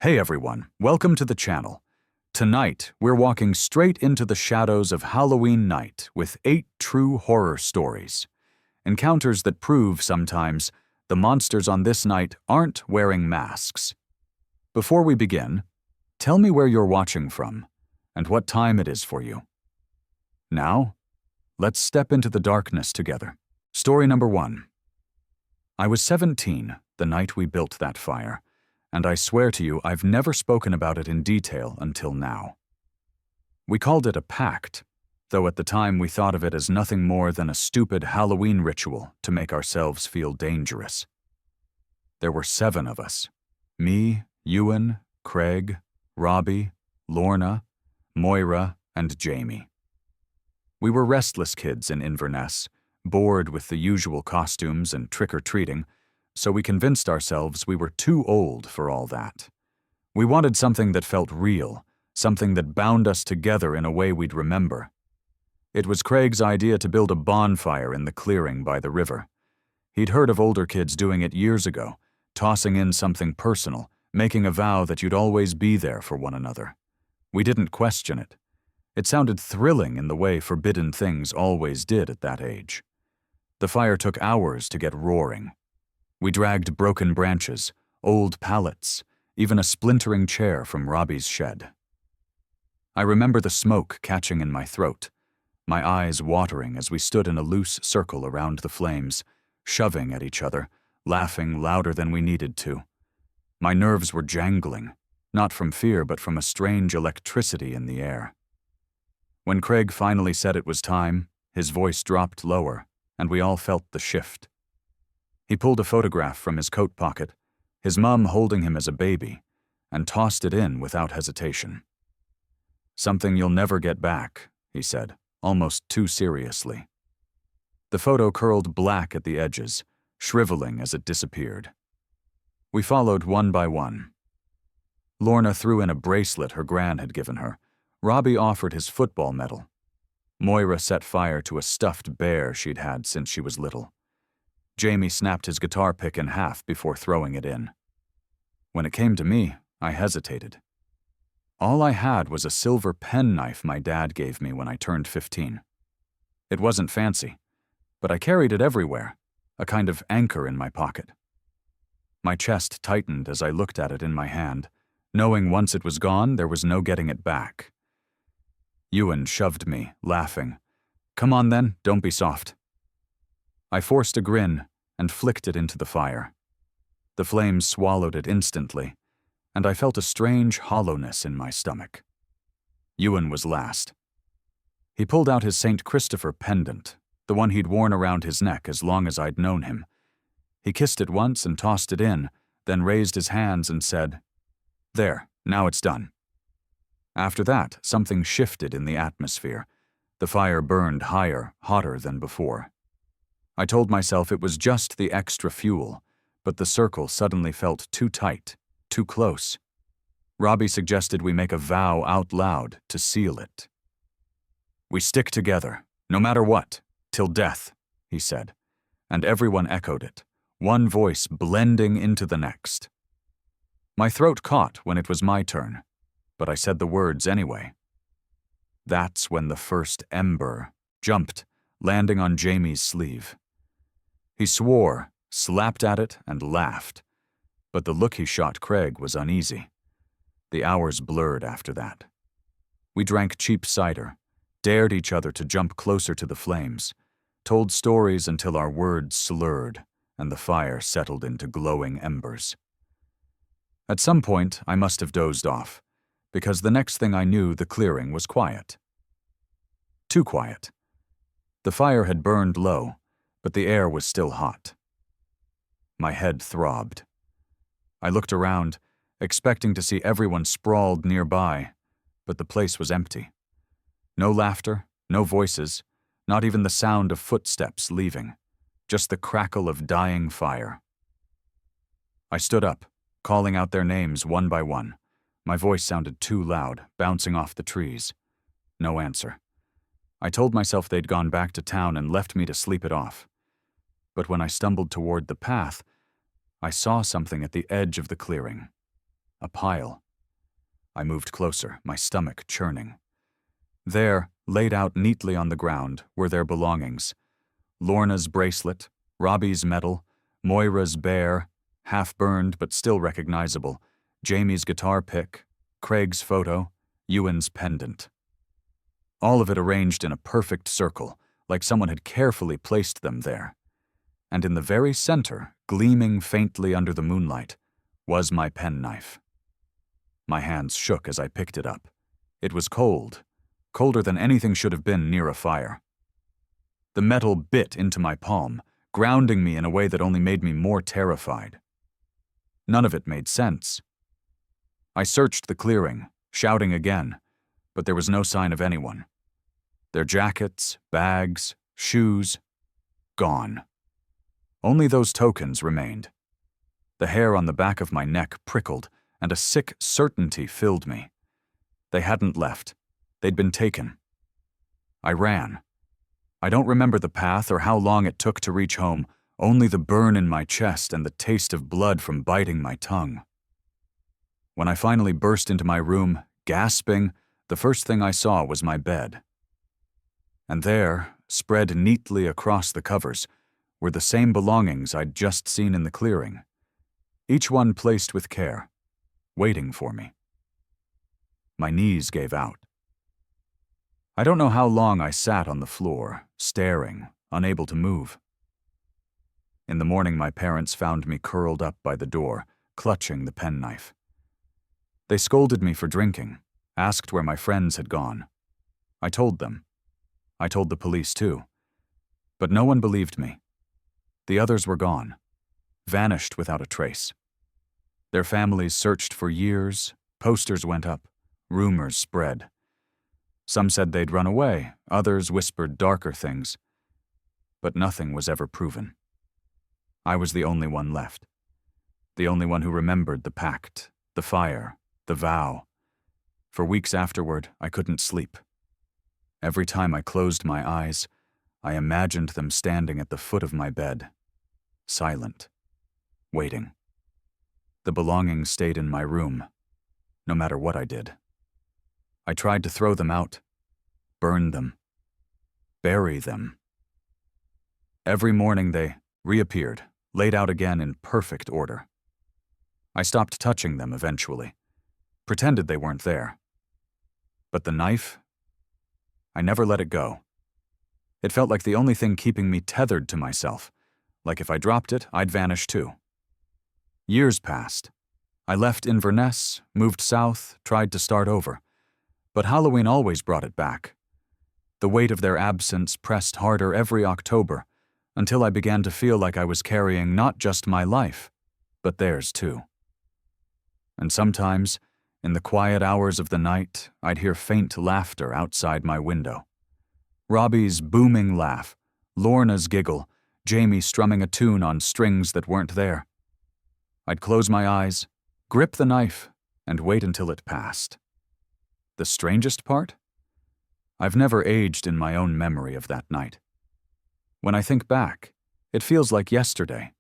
Hey everyone, welcome to the channel. Tonight, we're walking straight into the shadows of Halloween night with 8 true horror stories. Encounters that prove sometimes the monsters on this night aren't wearing masks. Before we begin, tell me where you're watching from and what time it is for you. Now, let's step into the darkness together. Story number 1. I was 17 the night we built that fire. And I swear to you, I've never spoken about it in detail until now. We called it a pact, though at the time we thought of it as nothing more than a stupid Halloween ritual to make ourselves feel dangerous. There were 7 of us. Me, Ewan, Craig, Robbie, Lorna, Moira, and Jamie. We were restless kids in Inverness, bored with the usual costumes and trick-or-treating, so we convinced ourselves we were too old for all that. We wanted something that felt real, something that bound us together in a way we'd remember. It was Craig's idea to build a bonfire in the clearing by the river. He'd heard of older kids doing it years ago, tossing in something personal, making a vow that you'd always be there for one another. We didn't question it. It sounded thrilling in the way forbidden things always did at that age. The fire took hours to get roaring. We dragged broken branches, old pallets, even a splintering chair from Robbie's shed. I remember the smoke catching in my throat, my eyes watering as we stood in a loose circle around the flames, shoving at each other, laughing louder than we needed to. My nerves were jangling, not from fear but from a strange electricity in the air. When Craig finally said it was time, his voice dropped lower, and we all felt the shift. He pulled a photograph from his coat pocket, his mum holding him as a baby, and tossed it in without hesitation. "Something you'll never get back," he said, almost too seriously. The photo curled black at the edges, shriveling as it disappeared. We followed one by one. Lorna threw in a bracelet her gran had given her. Robbie offered his football medal. Moira set fire to a stuffed bear she'd had since she was little. Jamie snapped his guitar pick in half before throwing it in. When it came to me, I hesitated. All I had was a silver penknife my dad gave me when I turned 15. It wasn't fancy, but I carried it everywhere, a kind of anchor in my pocket. My chest tightened as I looked at it in my hand, knowing once it was gone, there was no getting it back. Ewan shoved me, laughing. "Come on then, don't be soft." I forced a grin and flicked it into the fire. The flames swallowed it instantly, and I felt a strange hollowness in my stomach. Ewan was last. He pulled out his St. Christopher pendant, the one he'd worn around his neck as long as I'd known him. He kissed it once and tossed it in, then raised his hands and said, "There, now it's done." After that, something shifted in the atmosphere. The fire burned higher, hotter than before. I told myself it was just the extra fuel, but the circle suddenly felt too tight, too close. Robbie suggested we make a vow out loud to seal it. "We stick together, no matter what, till death," he said, and everyone echoed it, one voice blending into the next. My throat caught when it was my turn, but I said the words anyway. That's when the first ember jumped, landing on Jamie's sleeve. He swore, slapped at it, and laughed, but the look he shot Craig was uneasy. The hours blurred after that. We drank cheap cider, dared each other to jump closer to the flames, told stories until our words slurred and the fire settled into glowing embers. At some point, I must have dozed off, because the next thing I knew, the clearing was quiet. Too quiet. The fire had burned low, but the air was still hot. My head throbbed. I looked around, expecting to see everyone sprawled nearby, but the place was empty. No laughter, no voices, not even the sound of footsteps leaving, just the crackle of dying fire. I stood up, calling out their names one by one. My voice sounded too loud, bouncing off the trees. No answer. I told myself they'd gone back to town and left me to sleep it off. But when I stumbled toward the path, I saw something at the edge of the clearing. a pile. I moved closer, my stomach churning. There, laid out neatly on the ground, were their belongings. Lorna's bracelet, Robbie's medal, Moira's bear, half-burned but still recognizable, Jamie's guitar pick, Craig's photo, Ewan's pendant. All of it arranged in a perfect circle, like someone had carefully placed them there. And in the very center, gleaming faintly under the moonlight, was my penknife. My hands shook as I picked it up. It was cold, colder than anything should have been near a fire. The metal bit into my palm, grounding me in a way that only made me more terrified. None of it made sense. I searched the clearing, shouting again, but there was no sign of anyone. Their jackets, bags, shoes, gone. Only those tokens remained. The hair on the back of my neck prickled, and a sick certainty filled me. They hadn't left. They'd been taken. I ran. I don't remember the path or how long it took to reach home, only the burn in my chest and the taste of blood from biting my tongue. When I finally burst into my room, gasping, the first thing I saw was my bed. And there, spread neatly across the covers, were the same belongings I'd just seen in the clearing, each one placed with care, waiting for me. My knees gave out. I don't know how long I sat on the floor, staring, unable to move. In the morning, my parents found me curled up by the door, clutching the penknife. They scolded me for drinking, asked where my friends had gone. I told them. I told the police too. But no one believed me. The others were gone, vanished without a trace. Their families searched for years, posters went up, rumors spread. Some said they'd run away, others whispered darker things. But nothing was ever proven. I was the only one left. The only one who remembered the pact, the fire, the vow. For weeks afterward, I couldn't sleep. Every time I closed my eyes, I imagined them standing at the foot of my bed, silent, waiting. The belongings stayed in my room, no matter what I did. I tried to throw them out, burn them, bury them. Every morning they reappeared, laid out again in perfect order. I stopped touching them eventually, pretended they weren't there. But the knife? I never let it go. It felt like the only thing keeping me tethered to myself, like if I dropped it, I'd vanish too. Years passed. I left Inverness, moved south, tried to start over. But Halloween always brought it back. The weight of their absence pressed harder every October, until I began to feel like I was carrying not just my life, but theirs too. And sometimes, in the quiet hours of the night, I'd hear faint laughter outside my window. Robbie's booming laugh, Lorna's giggle, Jamie strumming a tune on strings that weren't there. I'd close my eyes, grip the knife, and wait until it passed. The strangest part? I've never aged in my own memory of that night. When I think back, it feels like yesterday.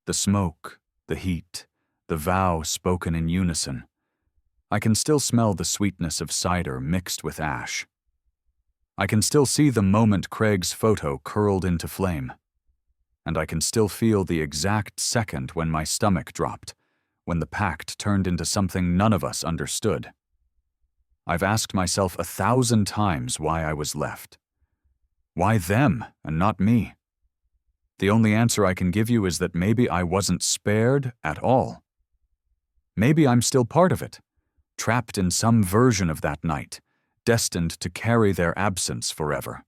The smoke, the heat, the vow spoken in unison. I can still smell the sweetness of cider mixed with ash. I can still see the moment Craig's photo curled into flame. And I can still feel the exact second when my stomach dropped, when the pact turned into something none of us understood. I've asked myself 1,000 times why I was left. Why them and not me? The only answer I can give you is that maybe I wasn't spared at all. Maybe I'm still part of it, trapped in some version of that night, destined to carry their absence forever.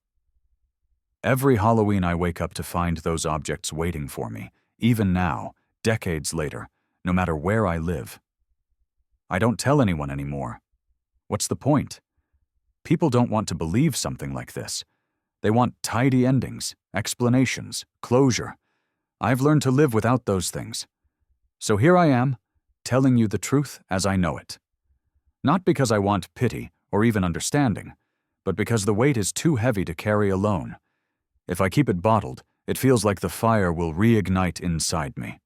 Every Halloween I wake up to find those objects waiting for me, even now, decades later, no matter where I live. I don't tell anyone anymore. What's the point? People don't want to believe something like this. They want tidy endings, explanations, closure. I've learned to live without those things. So here I am, telling you the truth as I know it. Not because I want pity or even understanding, but because the weight is too heavy to carry alone. If I keep it bottled, it feels like the fire will reignite inside me.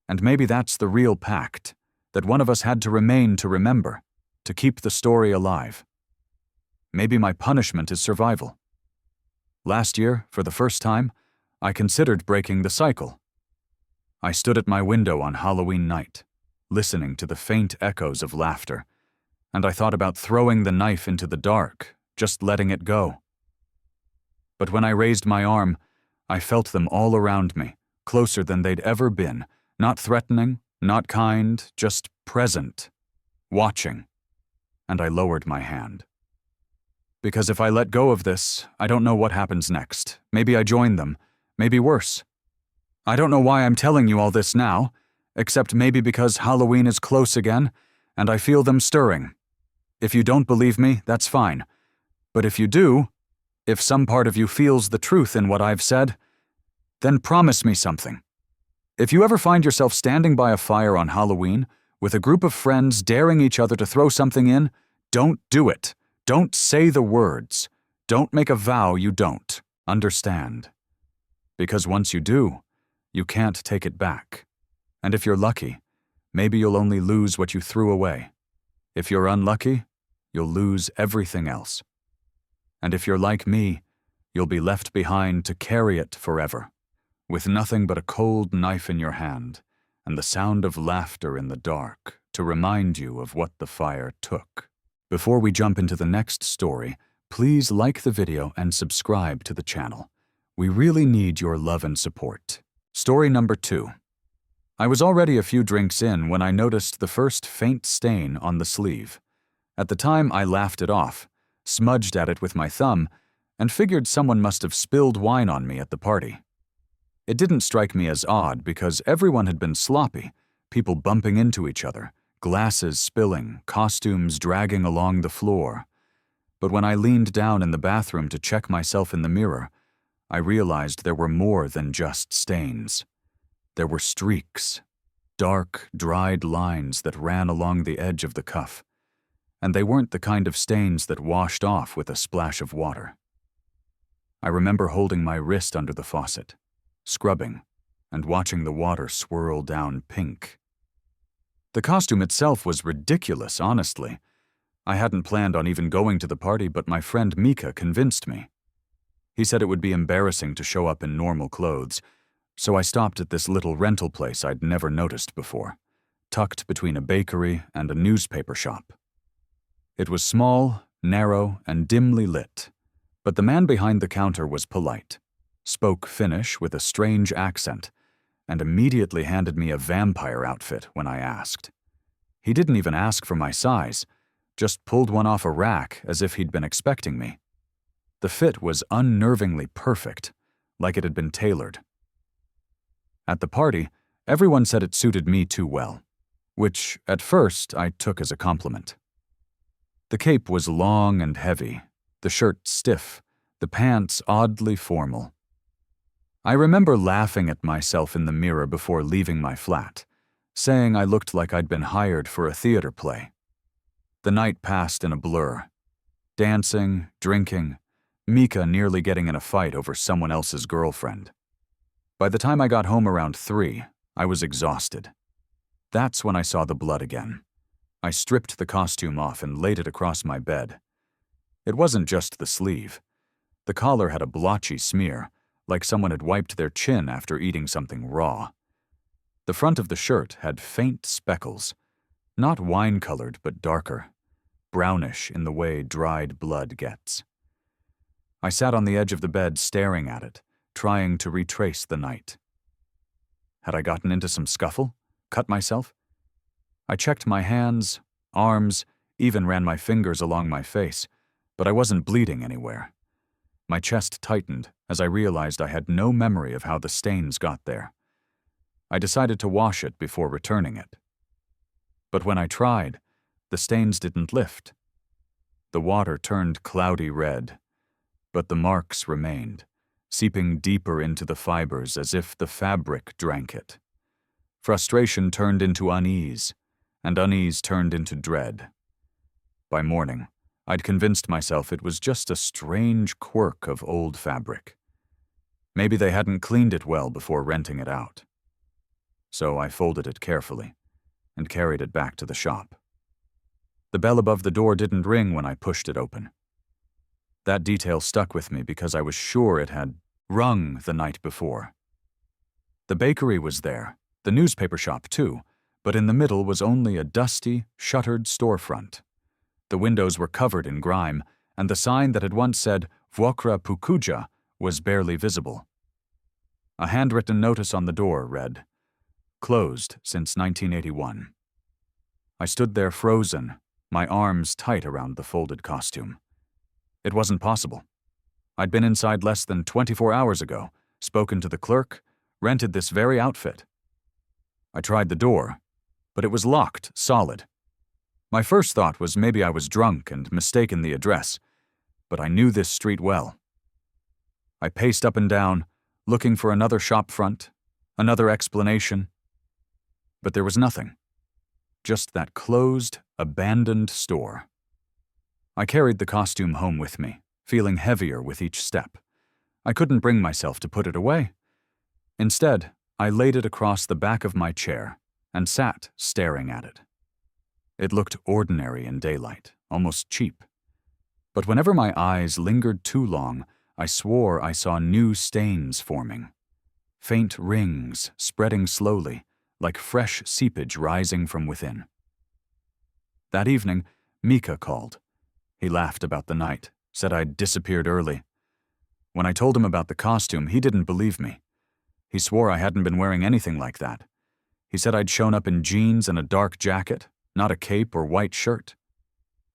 And maybe that's the real pact, that one of us had to remain to remember, to keep the story alive. Maybe my punishment is survival. Last year, for the first time, I considered breaking the cycle. I stood at my window on Halloween night, listening to the faint echoes of laughter, and I thought about throwing the knife into the dark, just letting it go. But when I raised my arm, I felt them all around me, closer than they'd ever been, not threatening, not kind, just present, watching, and I lowered my hand. Because if I let go of this, I don't know what happens next. Maybe I join them, maybe worse. I don't know why I'm telling you all this now, except maybe because Halloween is close again, and I feel them stirring. If you don't believe me, that's fine. But if you do, if some part of you feels the truth in what I've said, then promise me something. If you ever find yourself standing by a fire on Halloween, with a group of friends daring each other to throw something in, don't do it. Don't say the words. Don't make a vow you don't understand. Because once you do, you can't take it back. And if you're lucky, maybe you'll only lose what you threw away. If you're unlucky, you'll lose everything else. And if you're like me, you'll be left behind to carry it forever, with nothing but a cold knife in your hand and the sound of laughter in the dark to remind you of what the fire took. Before we jump into the next story, please like the video and subscribe to the channel. We really need your love and support. Story number 2. I was already a few drinks in when I noticed the first faint stain on the sleeve. At the time, I laughed it off, smudged at it with my thumb, and figured someone must have spilled wine on me at the party. It didn't strike me as odd because everyone had been sloppy, people bumping into each other, glasses spilling, costumes dragging along the floor. But when I leaned down in the bathroom to check myself in the mirror, I realized there were more than just stains. There were streaks, dark, dried lines that ran along the edge of the cuff, and they weren't the kind of stains that washed off with a splash of water. I remember holding my wrist under the faucet, scrubbing, and watching the water swirl down pink. The costume itself was ridiculous, honestly. I hadn't planned on even going to the party, but my friend Mika convinced me. He said it would be embarrassing to show up in normal clothes, so I stopped at this little rental place I'd never noticed before, tucked between a bakery and a newspaper shop. It was small, narrow, and dimly lit, but the man behind the counter was polite, spoke Finnish with a strange accent, and immediately handed me a vampire outfit when I asked. He didn't even ask for my size, just pulled one off a rack as if he'd been expecting me. The fit was unnervingly perfect, like it had been tailored. At the party, everyone said it suited me too well, which, at first, I took as a compliment. The cape was long and heavy, the shirt stiff, the pants oddly formal. I remember laughing at myself in the mirror before leaving my flat, saying I looked like I'd been hired for a theater play. The night passed in a blur. Dancing, drinking, Mika nearly getting in a fight over someone else's girlfriend. By the time I got home around 3, I was exhausted. That's when I saw the blood again. I stripped the costume off and laid it across my bed. It wasn't just the sleeve. The collar had a blotchy smear, like someone had wiped their chin after eating something raw. The front of the shirt had faint speckles, not wine-colored but darker, brownish in the way dried blood gets. I sat on the edge of the bed staring at it, trying to retrace the night. Had I gotten into some scuffle? Cut myself? I checked my hands, arms, even ran my fingers along my face, but I wasn't bleeding anywhere. My chest tightened as I realized I had no memory of how the stains got there. I decided to wash it before returning it. But when I tried, the stains didn't lift. The water turned cloudy red, but the marks remained, seeping deeper into the fibers as if the fabric drank it. Frustration turned into unease, and unease turned into dread. By morning, I'd convinced myself it was just a strange quirk of old fabric. Maybe they hadn't cleaned it well before renting it out. So I folded it carefully and carried it back to the shop. The bell above the door didn't ring when I pushed it open. That detail stuck with me because I was sure it had rung the night before. The bakery was there, the newspaper shop too, but in the middle was only a dusty, shuttered storefront. The windows were covered in grime, and the sign that had once said Vokra Pukuja was barely visible. A handwritten notice on the door read, "Closed since 1981. I stood there frozen, my arms tight around the folded costume. It wasn't possible. I'd been inside less than 24 hours ago, spoken to the clerk, rented this very outfit. I tried the door, but it was locked, solid. My first thought was maybe I was drunk and mistaken the address, but I knew this street well. I paced up and down, looking for another shop front, another explanation. But there was nothing. Just that closed, abandoned store. I carried the costume home with me, feeling heavier with each step. I couldn't bring myself to put it away. Instead, I laid it across the back of my chair and sat staring at it. It looked ordinary in daylight, almost cheap. But whenever my eyes lingered too long, I swore I saw new stains forming. Faint rings spreading slowly, like fresh seepage rising from within. That evening, Mika called. He laughed about the night, said I'd disappeared early. When I told him about the costume, he didn't believe me. He swore I hadn't been wearing anything like that. He said I'd shown up in jeans and a dark jacket, not a cape or white shirt.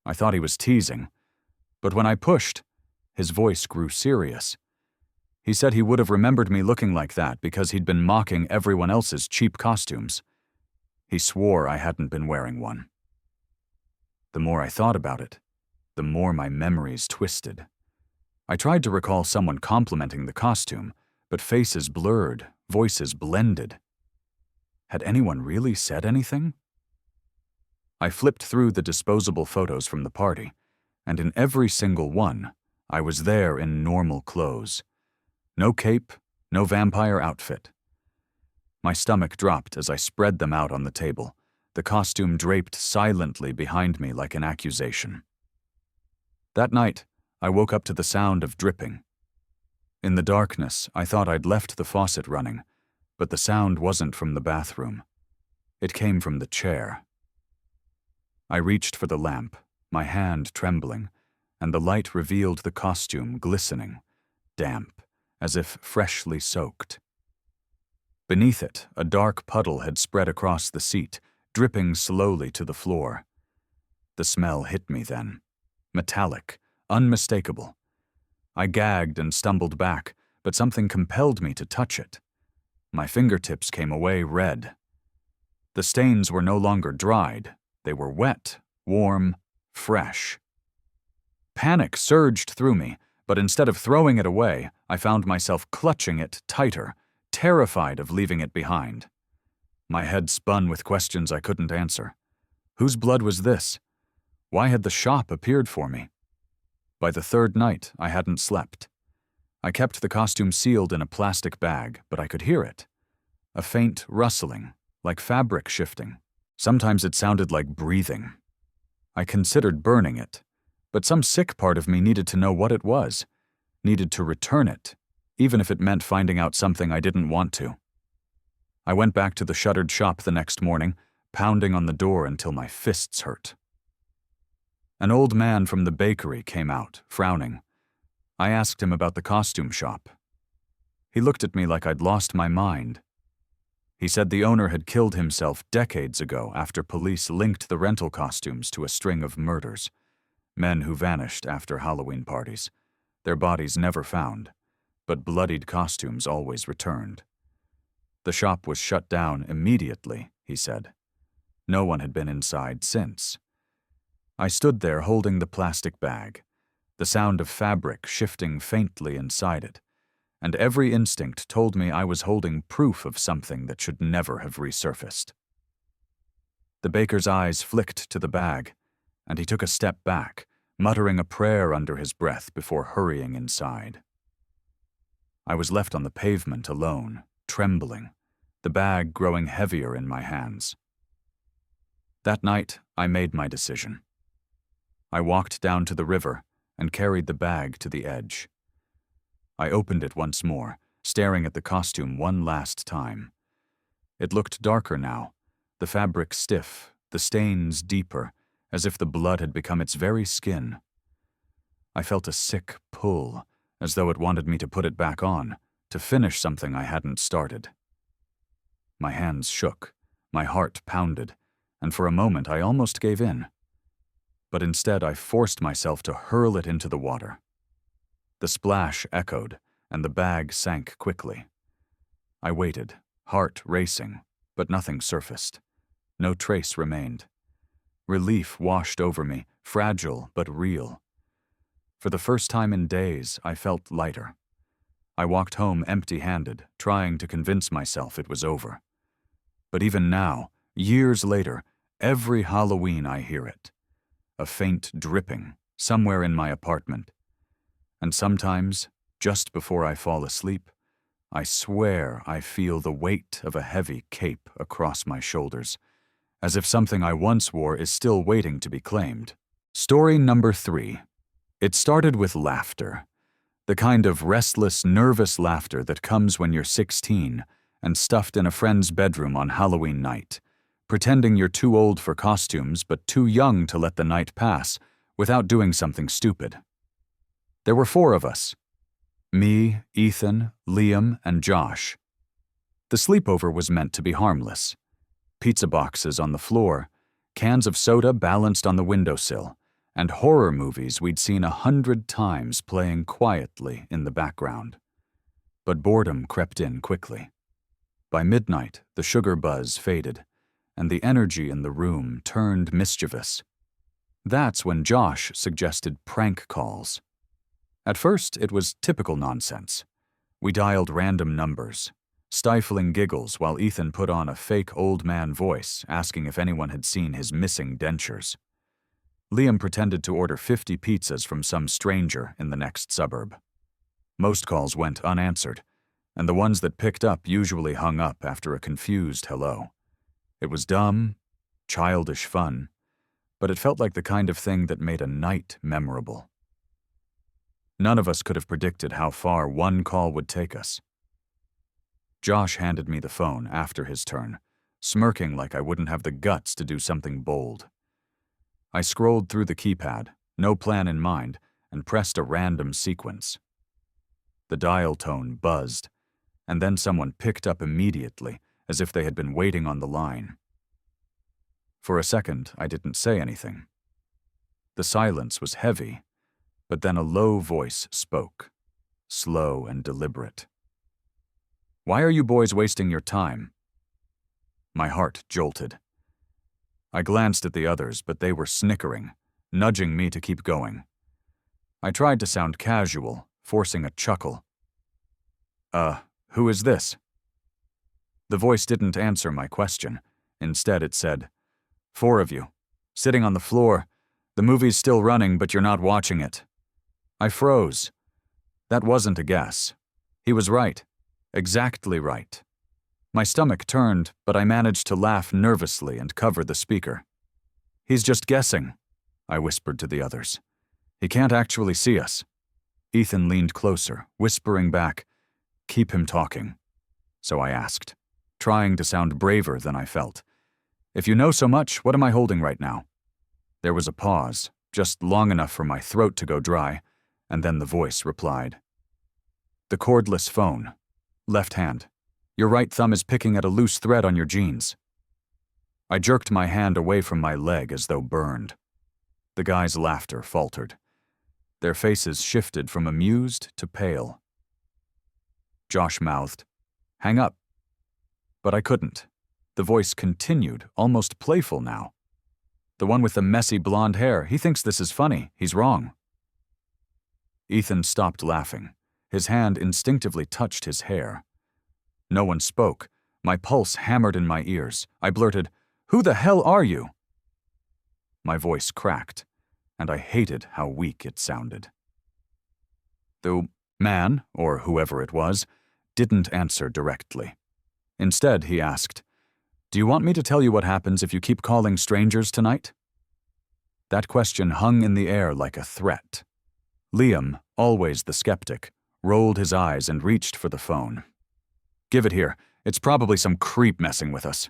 I thought he was teasing, but when I pushed, his voice grew serious. He said he would have remembered me looking like that because he'd been mocking everyone else's cheap costumes. He swore I hadn't been wearing one. The more I thought about it, the more my memories twisted. I tried to recall someone complimenting the costume, but faces blurred, voices blended. Had anyone really said anything? I flipped through the disposable photos from the party, and in every single one, I was there in normal clothes. No cape, no vampire outfit. My stomach dropped as I spread them out on the table, the costume draped silently behind me like an accusation. That night, I woke up to the sound of dripping. In the darkness, I thought I'd left the faucet running, but the sound wasn't from the bathroom. It came from the chair. I reached for the lamp, my hand trembling, and the light revealed the costume glistening, damp, as if freshly soaked. Beneath it, a dark puddle had spread across the seat, dripping slowly to the floor. The smell hit me then. Metallic, unmistakable. I gagged and stumbled back, but something compelled me to touch it. My fingertips came away red. The stains were no longer dried. They were wet, warm, fresh. Panic surged through me, but instead of throwing it away, I found myself clutching it tighter, terrified of leaving it behind. My head spun with questions I couldn't answer. Whose blood was this? Why had the shop appeared for me? By the third night, I hadn't slept. I kept the costume sealed in a plastic bag, but I could hear it. A faint rustling, like fabric shifting. Sometimes it sounded like breathing. I considered burning it, but some sick part of me needed to know what it was, needed to return it, even if it meant finding out something I didn't want to. I went back to the shuttered shop the next morning, pounding on the door until my fists hurt. An old man from the bakery came out, frowning. I asked him about the costume shop. He looked at me like I'd lost my mind. He said the owner had killed himself decades ago after police linked the rental costumes to a string of murders. Men who vanished after Halloween parties. Their bodies never found, but bloodied costumes always returned. The shop was shut down immediately, he said. No one had been inside since. I stood there holding the plastic bag, the sound of fabric shifting faintly inside it, and every instinct told me I was holding proof of something that should never have resurfaced. The baker's eyes flicked to the bag, and he took a step back, muttering a prayer under his breath before hurrying inside. I was left on the pavement alone, trembling, the bag growing heavier in my hands. That night, I made my decision. I walked down to the river and carried the bag to the edge. I opened it once more, staring at the costume one last time. It looked darker now, the fabric stiff, the stains deeper, as if the blood had become its very skin. I felt a sick pull, as though it wanted me to put it back on, to finish something I hadn't started. My hands shook, my heart pounded, and for a moment I almost gave in. But instead I forced myself to hurl it into the water. The splash echoed, and the bag sank quickly. I waited, heart racing, but nothing surfaced. No trace remained. Relief washed over me, fragile but real. For the first time in days, I felt lighter. I walked home empty-handed, trying to convince myself it was over. But even now, years later, every Halloween I hear it. A faint dripping, somewhere in my apartment. And sometimes, just before I fall asleep, I swear I feel the weight of a heavy cape across my shoulders, as if something I once wore is still waiting to be claimed. Story number 3. It started with laughter. The kind of restless, nervous laughter that comes when you're 16 and stuffed in a friend's bedroom on Halloween night, pretending you're too old for costumes but too young to let the night pass without doing something stupid. There were 4 of us. Me, Ethan, Liam, and Josh. The sleepover was meant to be harmless. Pizza boxes on the floor, cans of soda balanced on the windowsill, and horror movies we'd seen 100 times playing quietly in the background. But boredom crept in quickly. By midnight, the sugar buzz faded, and the energy in the room turned mischievous. That's when Josh suggested prank calls. At first, it was typical nonsense. We dialed random numbers, stifling giggles while Ethan put on a fake old man voice asking if anyone had seen his missing dentures. Liam pretended to order 50 pizzas from some stranger in the next suburb. Most calls went unanswered, and the ones that picked up usually hung up after a confused hello. It was dumb, childish fun, but it felt like the kind of thing that made a night memorable. None of us could have predicted how far one call would take us. Josh handed me the phone after his turn, smirking like I wouldn't have the guts to do something bold. I scrolled through the keypad, no plan in mind, and pressed a random sequence. The dial tone buzzed, and then someone picked up immediately, as if they had been waiting on the line. For a second, I didn't say anything. The silence was heavy, but then a low voice spoke, slow and deliberate. "Why are you boys wasting your time?" My heart jolted. I glanced at the others, but they were snickering, nudging me to keep going. I tried to sound casual, forcing a chuckle. Who is this?" The voice didn't answer my question. Instead, it said, "4 of you, sitting on the floor. The movie's still running, but you're not watching it." I froze. That wasn't a guess. He was right. Exactly right. My stomach turned, but I managed to laugh nervously and cover the speaker. "He's just guessing," I whispered to the others. "He can't actually see us." Ethan leaned closer, whispering back, "Keep him talking." So I asked, trying to sound braver than I felt, "If you know so much, what am I holding right now?" There was a pause, just long enough for my throat to go dry, and then the voice replied. "The cordless phone. Left hand. Your right thumb is picking at a loose thread on your jeans." I jerked my hand away from my leg as though burned. The guys' laughter faltered. Their faces shifted from amused to pale. Josh mouthed, "Hang up." But I couldn't. The voice continued, almost playful now. "The one with the messy blonde hair, he thinks this is funny. He's wrong." Ethan stopped laughing. His hand instinctively touched his hair. No one spoke. My pulse hammered in my ears. I blurted, "Who the hell are you?" My voice cracked, and I hated how weak it sounded. The man, or whoever it was, didn't answer directly. Instead, he asked, Do you want me to tell you what happens if you keep calling strangers tonight? That question hung in the air like a threat. Liam, always the skeptic, rolled his eyes and reached for the phone. Give it here. It's probably some creep messing with us.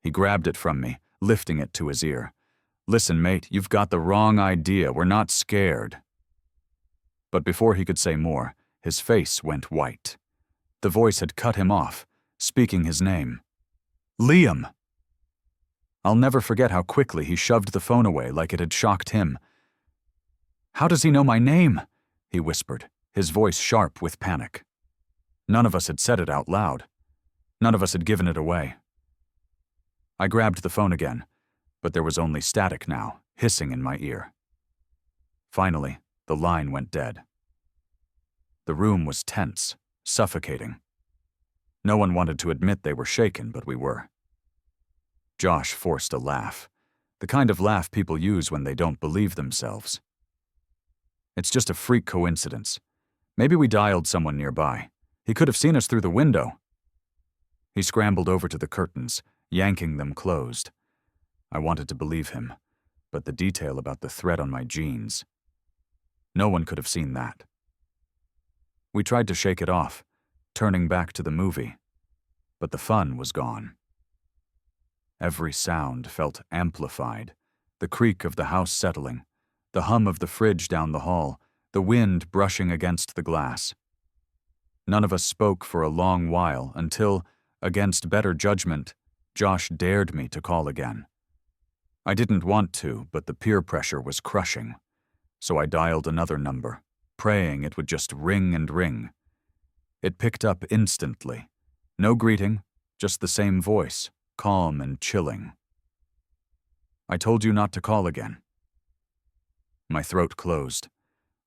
He grabbed it from me, lifting it to his ear. Listen, mate, you've got the wrong idea. We're not scared. But before he could say more, his face went white. The voice had cut him off, speaking his name. Liam! I'll never forget how quickly he shoved the phone away like it had shocked him. How does he know my name? He whispered, his voice sharp with panic. None of us had said it out loud. None of us had given it away. I grabbed the phone again, but there was only static now, hissing in my ear. Finally, the line went dead. The room was tense, suffocating. No one wanted to admit they were shaken, but we were. Josh forced a laugh, the kind of laugh people use when they don't believe themselves. It's just a freak coincidence. Maybe we dialed someone nearby. He could have seen us through the window. He scrambled over to the curtains, yanking them closed. I wanted to believe him, but the detail about the thread on my jeans. No one could have seen that. We tried to shake it off, turning back to the movie, but the fun was gone. Every sound felt amplified, the creak of the house settling, the hum of the fridge down the hall, the wind brushing against the glass. None of us spoke for a long while until, against better judgment, Josh dared me to call again. I didn't want to, but the peer pressure was crushing, so I dialed another number, praying it would just ring and ring. It picked up instantly. No greeting, just the same voice, calm and chilling. I told you not to call again. My throat closed.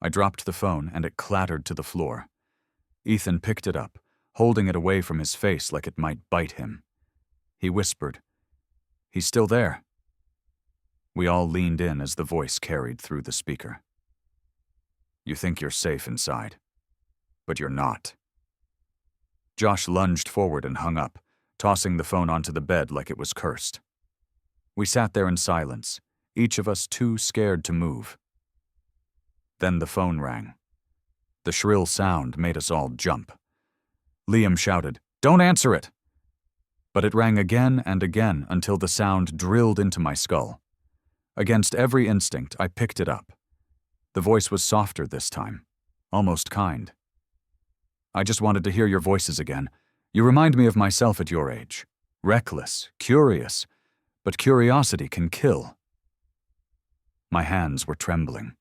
I dropped the phone and it clattered to the floor. Ethan picked it up, holding it away from his face like it might bite him. He whispered, "He's still there." We all leaned in as the voice carried through the speaker. "You think you're safe inside, but you're not." Josh lunged forward and hung up, tossing the phone onto the bed like it was cursed. We sat there in silence, each of us too scared to move. Then the phone rang. The shrill sound made us all jump. Liam shouted, "Don't answer it!" But it rang again and again until the sound drilled into my skull. Against every instinct, I picked it up. The voice was softer this time, almost kind. "I just wanted to hear your voices again. You remind me of myself at your age. Reckless, curious, but curiosity can kill." My hands were trembling.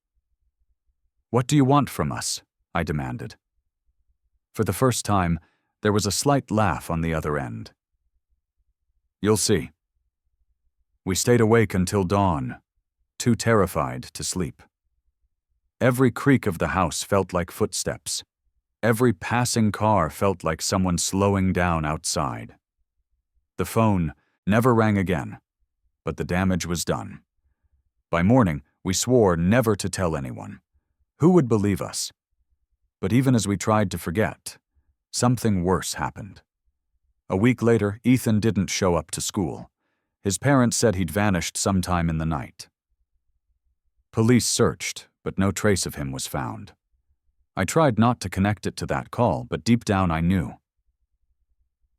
"What do you want from us?" I demanded. For the first time, there was a slight laugh on the other end. "You'll see." We stayed awake until dawn, too terrified to sleep. Every creak of the house felt like footsteps. Every passing car felt like someone slowing down outside. The phone never rang again, but the damage was done. By morning, we swore never to tell anyone. Who would believe us? But even as we tried to forget, something worse happened. A week later, Ethan didn't show up to school. His parents said he'd vanished sometime in the night. Police searched, but no trace of him was found. I tried not to connect it to that call, but deep down I knew.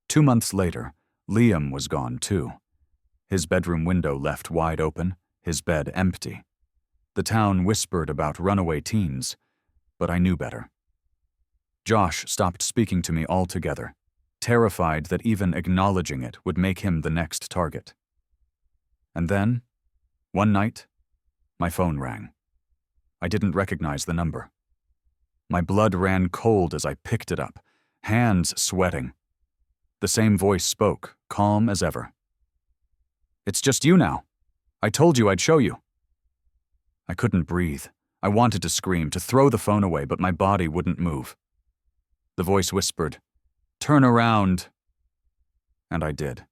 2 months later, Liam was gone too. His bedroom window left wide open, his bed empty. The town whispered about runaway teens, but I knew better. Josh stopped speaking to me altogether, terrified that even acknowledging it would make him the next target. And then, one night, my phone rang. I didn't recognize the number. My blood ran cold as I picked it up, hands sweating. The same voice spoke, calm as ever. "It's just you now. I told you I'd show you." I couldn't breathe. I wanted to scream, to throw the phone away, but my body wouldn't move. The voice whispered, "Turn around." And I did.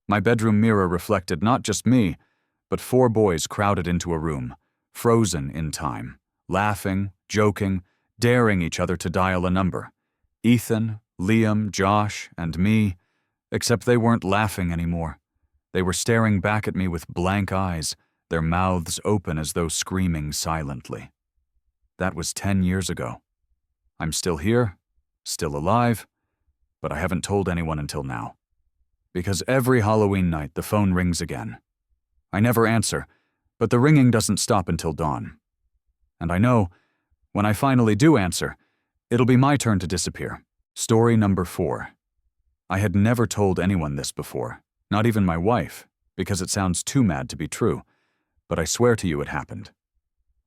My bedroom mirror reflected not just me, but 4 boys crowded into a room, frozen in time, laughing, joking, daring each other to dial a number. Ethan, Liam, Josh, and me, Except they weren't laughing anymore. They were staring back at me with blank eyes, their mouths open as though screaming silently. That was 10 years ago. I'm still here, still alive, but I haven't told anyone until now. Because every Halloween night the phone rings again. I never answer, but the ringing doesn't stop until dawn. And I know, when I finally do answer, it'll be my turn to disappear. Story number 4. I had never told anyone this before, not even my wife, because it sounds too mad to be true, but I swear to you it happened.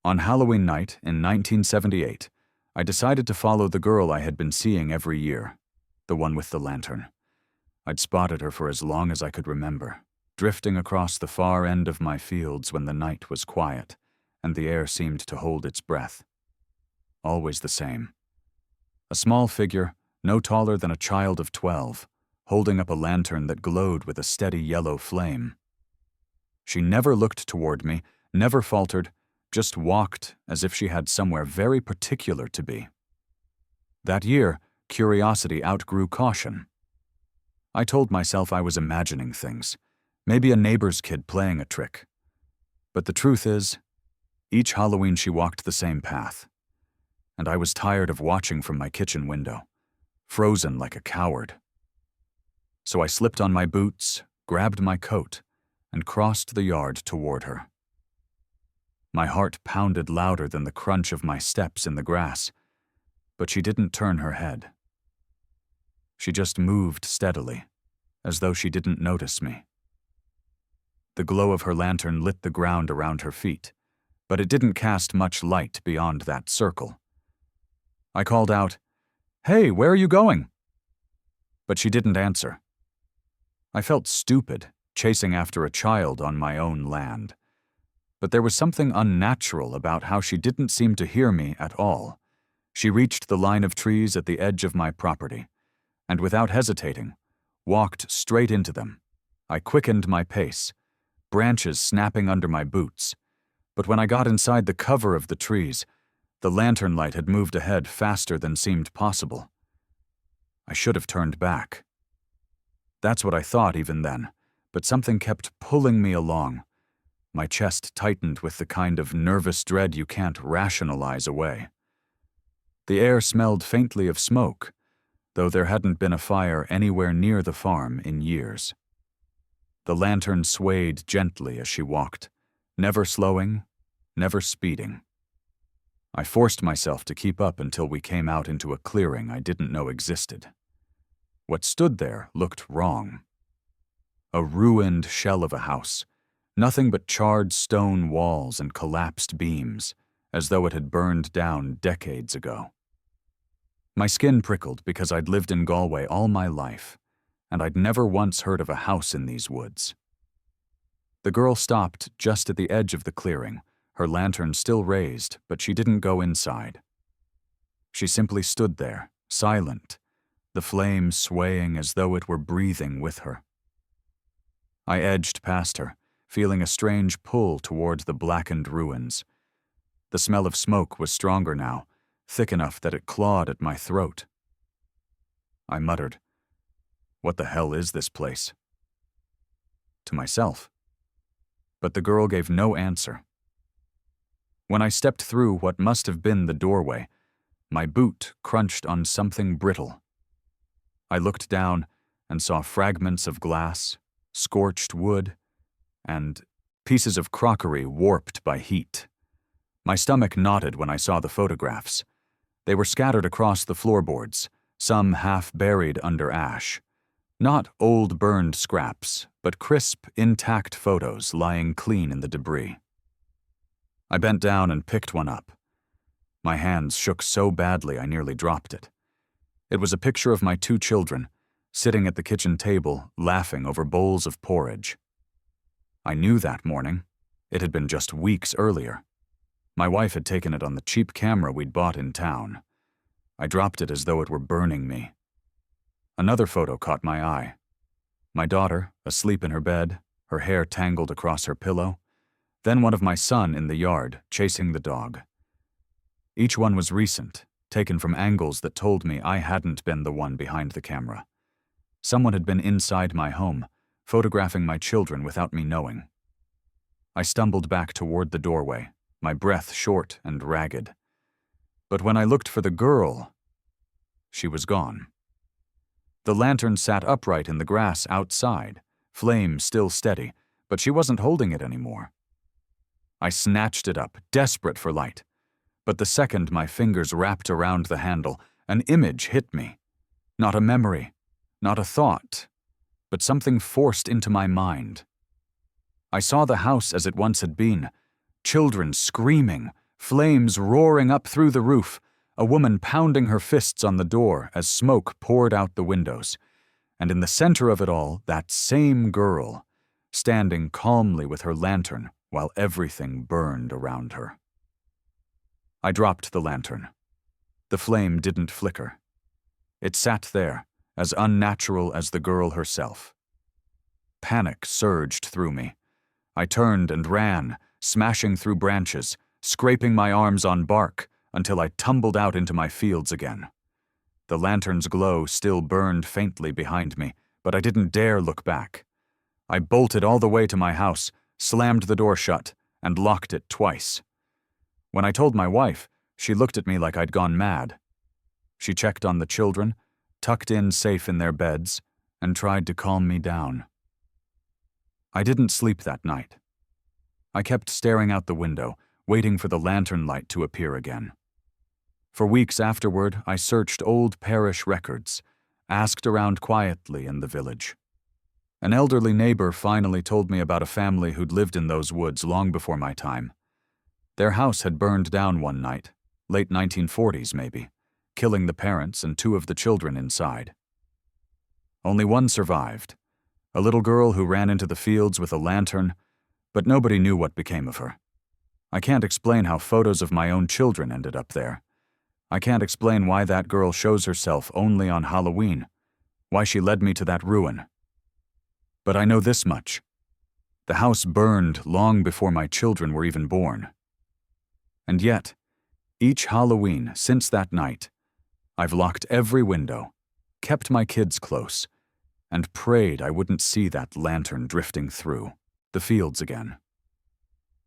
On Halloween night in 1978, I decided to follow the girl I had been seeing every year, the one with the lantern. I'd spotted her for as long as I could remember, drifting across the far end of my fields when the night was quiet and the air seemed to hold its breath. Always the same. A small figure, no taller than a child of 12, holding up a lantern that glowed with a steady yellow flame. She never looked toward me, never faltered, just walked as if she had somewhere very particular to be. That year, curiosity outgrew caution. I told myself I was imagining things, maybe a neighbor's kid playing a trick. But the truth is, each Halloween she walked the same path, and I was tired of watching from my kitchen window, frozen like a coward. So I slipped on my boots, grabbed my coat, and crossed the yard toward her. My heart pounded louder than the crunch of my steps in the grass, but she didn't turn her head. She just moved steadily, as though she didn't notice me. The glow of her lantern lit the ground around her feet, but it didn't cast much light beyond that circle. I called out, "Hey, where are you going?" But she didn't answer. I felt stupid, chasing after a child on my own land. But there was something unnatural about how she didn't seem to hear me at all. She reached the line of trees at the edge of my property, and without hesitating, walked straight into them. I quickened my pace, branches snapping under my boots, but when I got inside the cover of the trees, the lantern light had moved ahead faster than seemed possible. I should have turned back. That's what I thought even then, but something kept pulling me along. My chest tightened with the kind of nervous dread you can't rationalize away. The air smelled faintly of smoke, though there hadn't been a fire anywhere near the farm in years. The lantern swayed gently as she walked, never slowing, never speeding. I forced myself to keep up until we came out into a clearing I didn't know existed. What stood there looked wrong. A ruined shell of a house, nothing but charred stone walls and collapsed beams, as though it had burned down decades ago. My skin prickled because I'd lived in Galway all my life, and I'd never once heard of a house in these woods. The girl stopped just at the edge of the clearing, her lantern still raised, but she didn't go inside. She simply stood there, silent, the flame swaying as though it were breathing with her. I edged past her, feeling a strange pull toward the blackened ruins. The smell of smoke was stronger now, thick enough that it clawed at my throat. I muttered, "What the hell is this place?" to myself. But the girl gave no answer. When I stepped through what must have been the doorway, my boot crunched on something brittle. I looked down and saw fragments of glass, scorched wood, and pieces of crockery warped by heat. My stomach knotted when I saw the photographs. They were scattered across the floorboards, some half buried under ash. Not old burned scraps, but crisp, intact photos lying clean in the debris. I bent down and picked one up. My hands shook so badly I nearly dropped it. It was a picture of my 2 children, sitting at the kitchen table, laughing over bowls of porridge. I knew that morning. It had been just weeks earlier. My wife had taken it on the cheap camera we'd bought in town. I dropped it as though it were burning me. Another photo caught my eye. My daughter, asleep in her bed, her hair tangled across her pillow. Then one of my son in the yard, chasing the dog. Each one was recent, taken from angles that told me I hadn't been the one behind the camera. Someone had been inside my home, photographing my children without me knowing. I stumbled back toward the doorway, my breath short and ragged. But when I looked for the girl, she was gone. The lantern sat upright in the grass outside, flame still steady, but she wasn't holding it anymore. I snatched it up, desperate for light. But the second my fingers wrapped around the handle, an image hit me. Not a memory, not a thought, but something forced into my mind. I saw the house as it once had been, children screaming, flames roaring up through the roof, a woman pounding her fists on the door as smoke poured out the windows, and in the center of it all, that same girl, standing calmly with her lantern while everything burned around her. I dropped the lantern. The flame didn't flicker. It sat there, as unnatural as the girl herself. Panic surged through me. I turned and ran, smashing through branches, scraping my arms on bark until I tumbled out into my fields again. The lantern's glow still burned faintly behind me, but I didn't dare look back. I bolted all the way to my house, slammed the door shut, and locked it twice. When I told my wife, she looked at me like I'd gone mad. She checked on the children, tucked in safe in their beds, and tried to calm me down. I didn't sleep that night. I kept staring out the window, waiting for the lantern light to appear again. For weeks afterward, I searched old parish records, asked around quietly in the village. An elderly neighbor finally told me about a family who'd lived in those woods long before my time. Their house had burned down one night, late 1940s maybe, killing the parents and 2 of the children inside. Only one survived, a little girl who ran into the fields with a lantern, but nobody knew what became of her. I can't explain how photos of my own children ended up there. I can't explain why that girl shows herself only on Halloween, why she led me to that ruin. But I know this much. The house burned long before my children were even born. And yet, each Halloween since that night, I've locked every window, kept my kids close, and prayed I wouldn't see that lantern drifting through the fields again.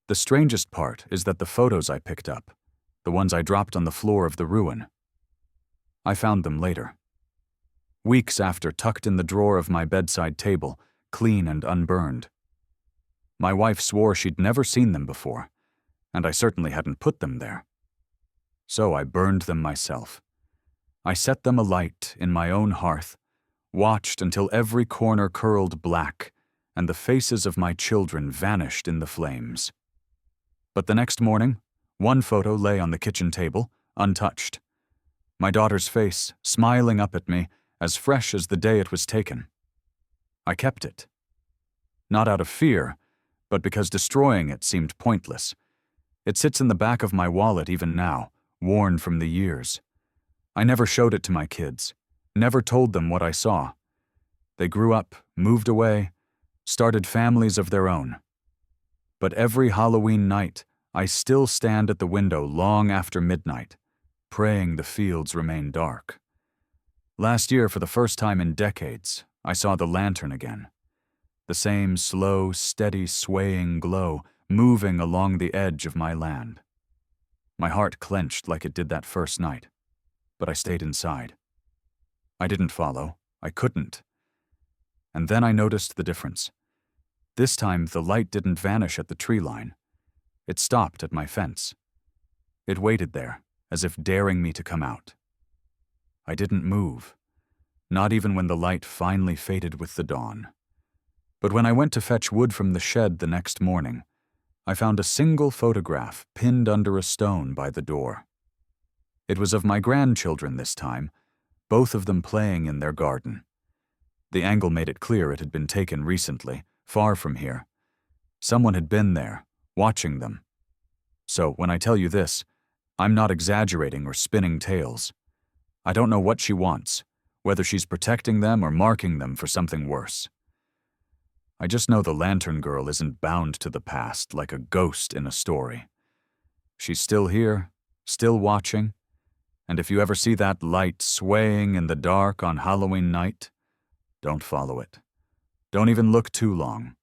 The strangest part is that the photos I picked up, the ones I dropped on the floor of the ruin, I found them later. Weeks after, tucked in the drawer of my bedside table, clean and unburned. My wife swore she'd never seen them before, and I certainly hadn't put them there. So I burned them myself. I set them alight in my own hearth, watched until every corner curled black, and the faces of my children vanished in the flames. But the next morning, one photo lay on the kitchen table, untouched. My daughter's face, smiling up at me, as fresh as the day it was taken. I kept it. Not out of fear, but because destroying it seemed pointless. It sits in the back of my wallet even now, worn from the years. I never showed it to my kids, never told them what I saw. They grew up, moved away, started families of their own. But every Halloween night, I still stand at the window long after midnight, praying the fields remain dark. Last year, for the first time in decades, I saw the lantern again. The same slow, steady, swaying glow, moving along the edge of my land. My heart clenched like it did that first night, but I stayed inside. I didn't follow. I couldn't. And then I noticed the difference. This time, the light didn't vanish at the tree line. It stopped at my fence. It waited there, as if daring me to come out. I didn't move, not even when the light finally faded with the dawn. But when I went to fetch wood from the shed the next morning, I found a single photograph pinned under a stone by the door. It was of my grandchildren this time, both of them playing in their garden. The angle made it clear it had been taken recently, far from here. Someone had been there, watching them. So when I tell you this, I'm not exaggerating or spinning tales. I don't know what she wants, whether she's protecting them or marking them for something worse. I just know the lantern girl isn't bound to the past like a ghost in a story. She's still here, still watching, and if you ever see that light swaying in the dark on Halloween night, don't follow it. Don't even look too long,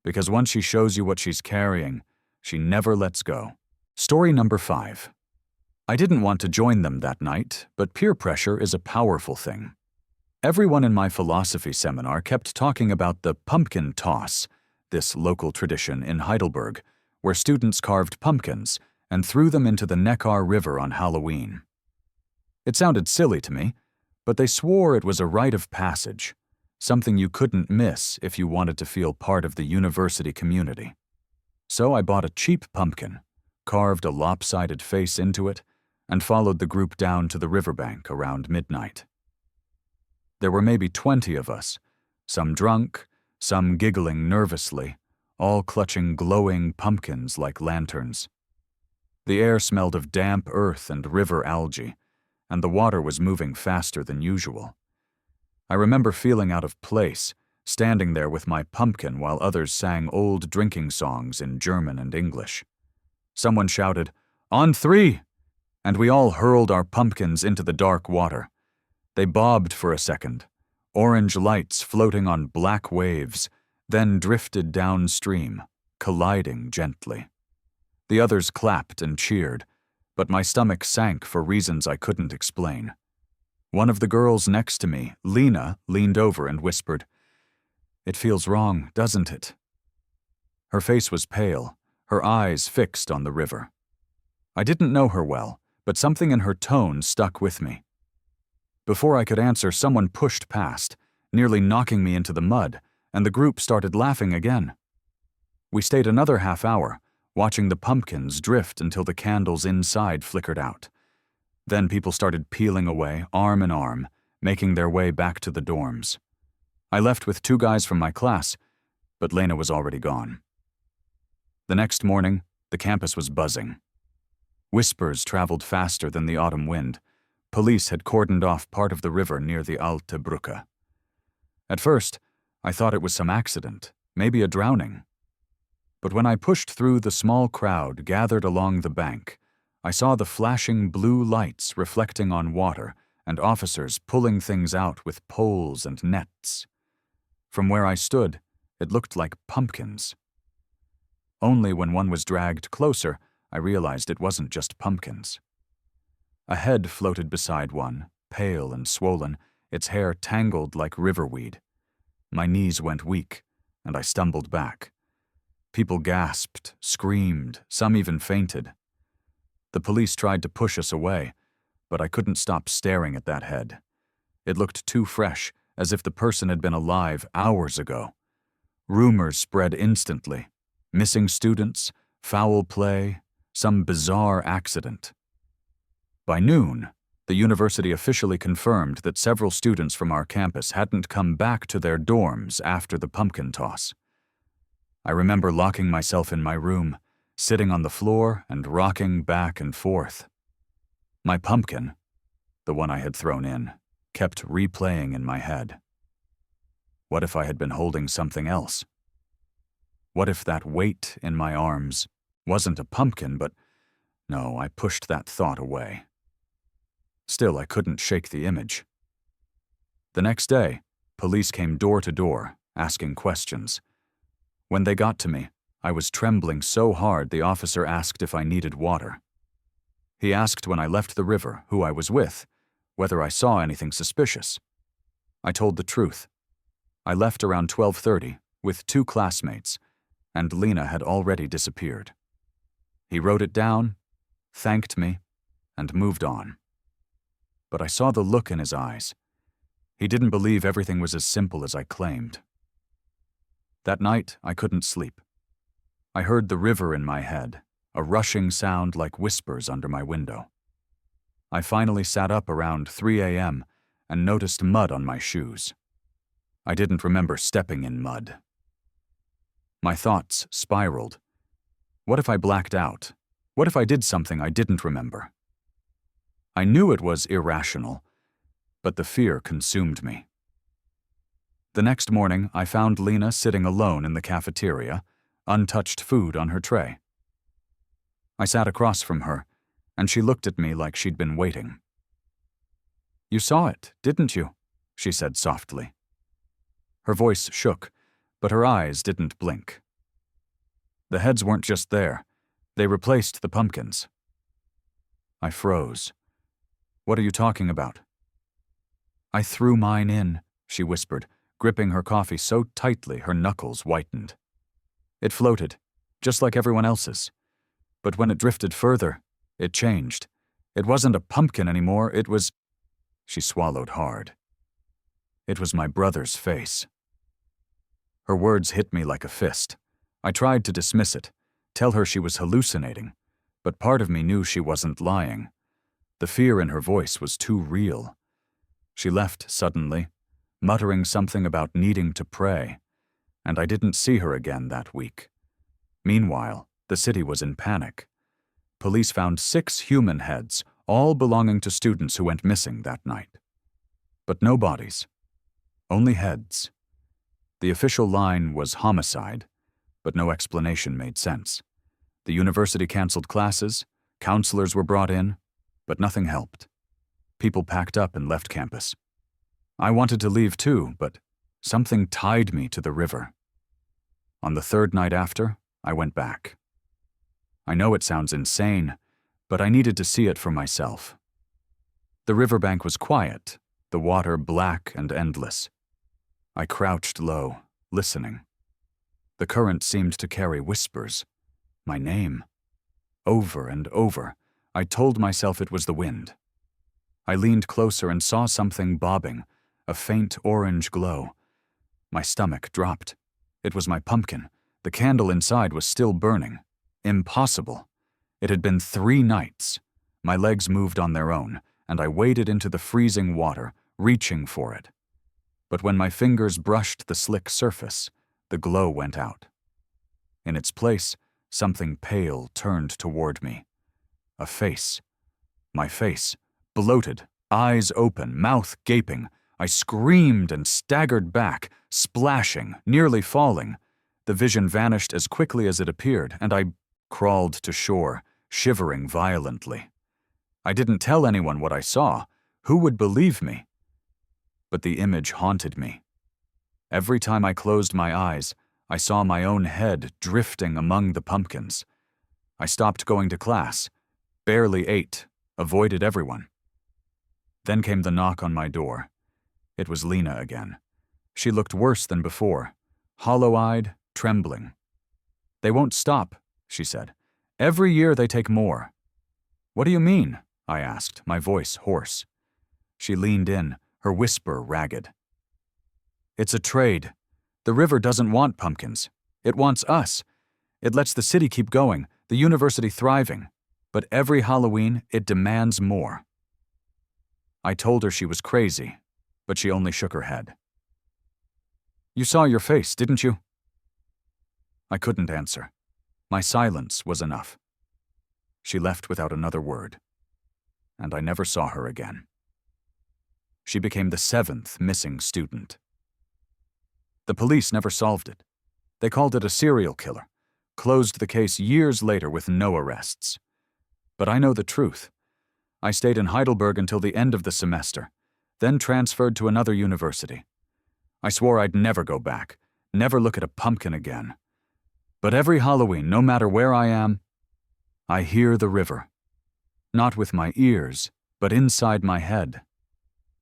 because once she shows you what she's carrying, she never lets go. Story number 5. I didn't want to join them that night, but peer pressure is a powerful thing. Everyone in my philosophy seminar kept talking about the pumpkin toss, this local tradition in Heidelberg, where students carved pumpkins and threw them into the Neckar River on Halloween. It sounded silly to me, but they swore it was a rite of passage, something you couldn't miss if you wanted to feel part of the university community. So I bought a cheap pumpkin, carved a lopsided face into it, and followed the group down to the riverbank around midnight. There were maybe 20 of us, some drunk, some giggling nervously, all clutching glowing pumpkins like lanterns. The air smelled of damp earth and river algae, and the water was moving faster than usual. I remember feeling out of place, standing there with my pumpkin while others sang old drinking songs in German and English. Someone shouted, "On 3!" and we all hurled our pumpkins into the dark water. They bobbed for a second, orange lights floating on black waves, then drifted downstream, colliding gently. The others clapped and cheered, but my stomach sank for reasons I couldn't explain. One of the girls next to me, Lena, leaned over and whispered, "It feels wrong, doesn't it?" Her face was pale, her eyes fixed on the river. I didn't know her well, but something in her tone stuck with me. Before I could answer, someone pushed past, nearly knocking me into the mud, and the group started laughing again. We stayed another half hour, watching the pumpkins drift until the candles inside flickered out. Then people started peeling away, arm in arm, making their way back to the dorms. I left with 2 guys from my class, but Lena was already gone. The next morning, the campus was buzzing. Whispers traveled faster than the autumn wind. Police had cordoned off part of the river near the Alte Brücke. At first, I thought it was some accident, maybe a drowning. But when I pushed through the small crowd gathered along the bank, I saw the flashing blue lights reflecting on water and officers pulling things out with poles and nets. From where I stood, it looked like pumpkins. Only when one was dragged closer, I realized it wasn't just pumpkins. A head floated beside one, pale and swollen, its hair tangled like riverweed. My knees went weak, and I stumbled back. People gasped, screamed, some even fainted. The police tried to push us away, but I couldn't stop staring at that head. It looked too fresh, as if the person had been alive hours ago. Rumors spread instantly. Missing students, foul play, some bizarre accident. By noon, the university officially confirmed that several students from our campus hadn't come back to their dorms after the pumpkin toss. I remember locking myself in my room, sitting on the floor and rocking back and forth. My pumpkin, the one I had thrown in, kept replaying in my head. What if I had been holding something else? What if that weight in my arms wasn't a pumpkin, but no, I pushed that thought away. Still, I couldn't shake the image. The next day, police came door to door, asking questions. When they got to me, I was trembling so hard the officer asked if I needed water. He asked when I left the river who I was with, whether I saw anything suspicious. I told the truth. I left around 12:30 with 2 classmates, and Lena had already disappeared. He wrote it down, thanked me, and moved on. But I saw the look in his eyes. He didn't believe everything was as simple as I claimed. That night, I couldn't sleep. I heard the river in my head, a rushing sound like whispers under my window. I finally sat up around 3 a.m. and noticed mud on my shoes. I didn't remember stepping in mud. My thoughts spiraled. What if I blacked out? What if I did something I didn't remember? I knew it was irrational, but the fear consumed me. The next morning, I found Lena sitting alone in the cafeteria, untouched food on her tray. I sat across from her, and she looked at me like she'd been waiting. "You saw it, didn't you?" she said softly. Her voice shook, but her eyes didn't blink. The heads weren't just there. They replaced the pumpkins. I froze. What are you talking about? I threw mine in, she whispered, gripping her coffee so tightly her knuckles whitened. It floated, just like everyone else's. But when it drifted further, it changed. It wasn't a pumpkin anymore, it was... She swallowed hard. It was my brother's face. Her words hit me like a fist. I tried to dismiss it, tell her she was hallucinating, but part of me knew she wasn't lying. The fear in her voice was too real. She left suddenly, muttering something about needing to pray, and I didn't see her again that week. Meanwhile, the city was in panic. Police found 6 human heads, all belonging to students who went missing that night. But no bodies, only heads. The official line was homicide, but no explanation made sense. The university canceled classes, counselors were brought in, but nothing helped. People packed up and left campus. I wanted to leave too, but something tied me to the river. On the 3rd night after, I went back. I know it sounds insane, but I needed to see it for myself. The riverbank was quiet, the water black and endless. I crouched low, listening. The current seemed to carry whispers. My name. Over and over, I told myself it was the wind. I leaned closer and saw something bobbing, a faint orange glow. My stomach dropped. It was my pumpkin. The candle inside was still burning. Impossible. It had been 3 nights. My legs moved on their own, and I waded into the freezing water, reaching for it. But when my fingers brushed the slick surface, the glow went out. In its place, something pale turned toward me. A face. My face, bloated, eyes open, mouth gaping. I screamed and staggered back, splashing, nearly falling. The vision vanished as quickly as it appeared, and I crawled to shore, shivering violently. I didn't tell anyone what I saw. Who would believe me? But the image haunted me. Every time I closed my eyes, I saw my own head drifting among the pumpkins. I stopped going to class, barely ate, avoided everyone. Then came the knock on my door. It was Lena again. She looked worse than before, hollow-eyed, trembling. "They won't stop," she said. "Every year they take more." "What do you mean?" I asked, my voice hoarse. She leaned in, her whisper ragged. "It's a trade. The river doesn't want pumpkins. It wants us. It lets the city keep going, the university thriving. But every Halloween, it demands more." I told her she was crazy, but she only shook her head. "You saw your face, didn't you?" I couldn't answer. My silence was enough. She left without another word, and I never saw her again. She became the 7th missing student. The police never solved it. They called it a serial killer, closed the case years later with no arrests. But I know the truth. I stayed in Heidelberg until the end of the semester, then transferred to another university. I swore I'd never go back, never look at a pumpkin again. But every Halloween, no matter where I am, I hear the river. Not with my ears, but inside my head.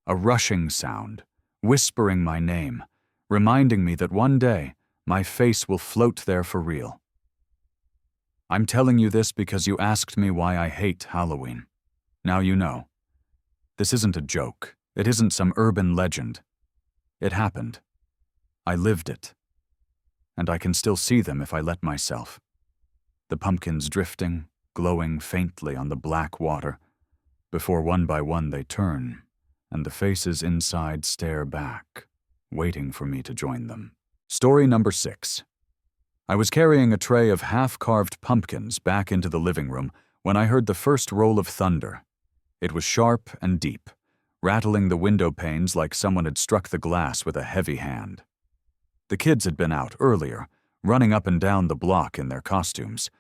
A rushing sound, whispering my name, reminding me that one day my face will float there for real. I'm telling you this because you asked me why I hate Halloween. Now you know. This isn't a joke. It isn't some urban legend. It happened. I lived it. And I can still see them if I let myself. The pumpkins drifting, glowing faintly on the black water, before one by one they turn, and the faces inside stare back, waiting for me to join them. Story number 6. I was carrying a tray of half-carved pumpkins back into the living room when I heard the first roll of thunder. It was sharp and deep, rattling the window panes like someone had struck the glass with a heavy hand. The kids had been out earlier, running up and down the block in their costumes,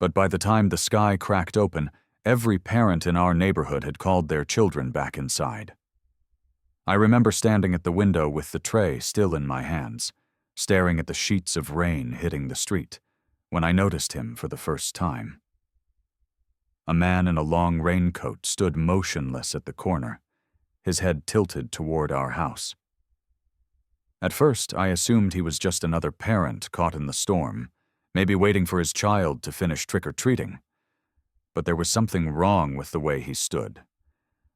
but by the time the sky cracked open, every parent in our neighborhood had called their children back inside. I remember standing at the window with the tray still in my hands, staring at the sheets of rain hitting the street, when I noticed him for the first time. A man in a long raincoat stood motionless at the corner, his head tilted toward our house. At first, I assumed he was just another parent caught in the storm, maybe waiting for his child to finish trick-or-treating. But there was something wrong with the way he stood.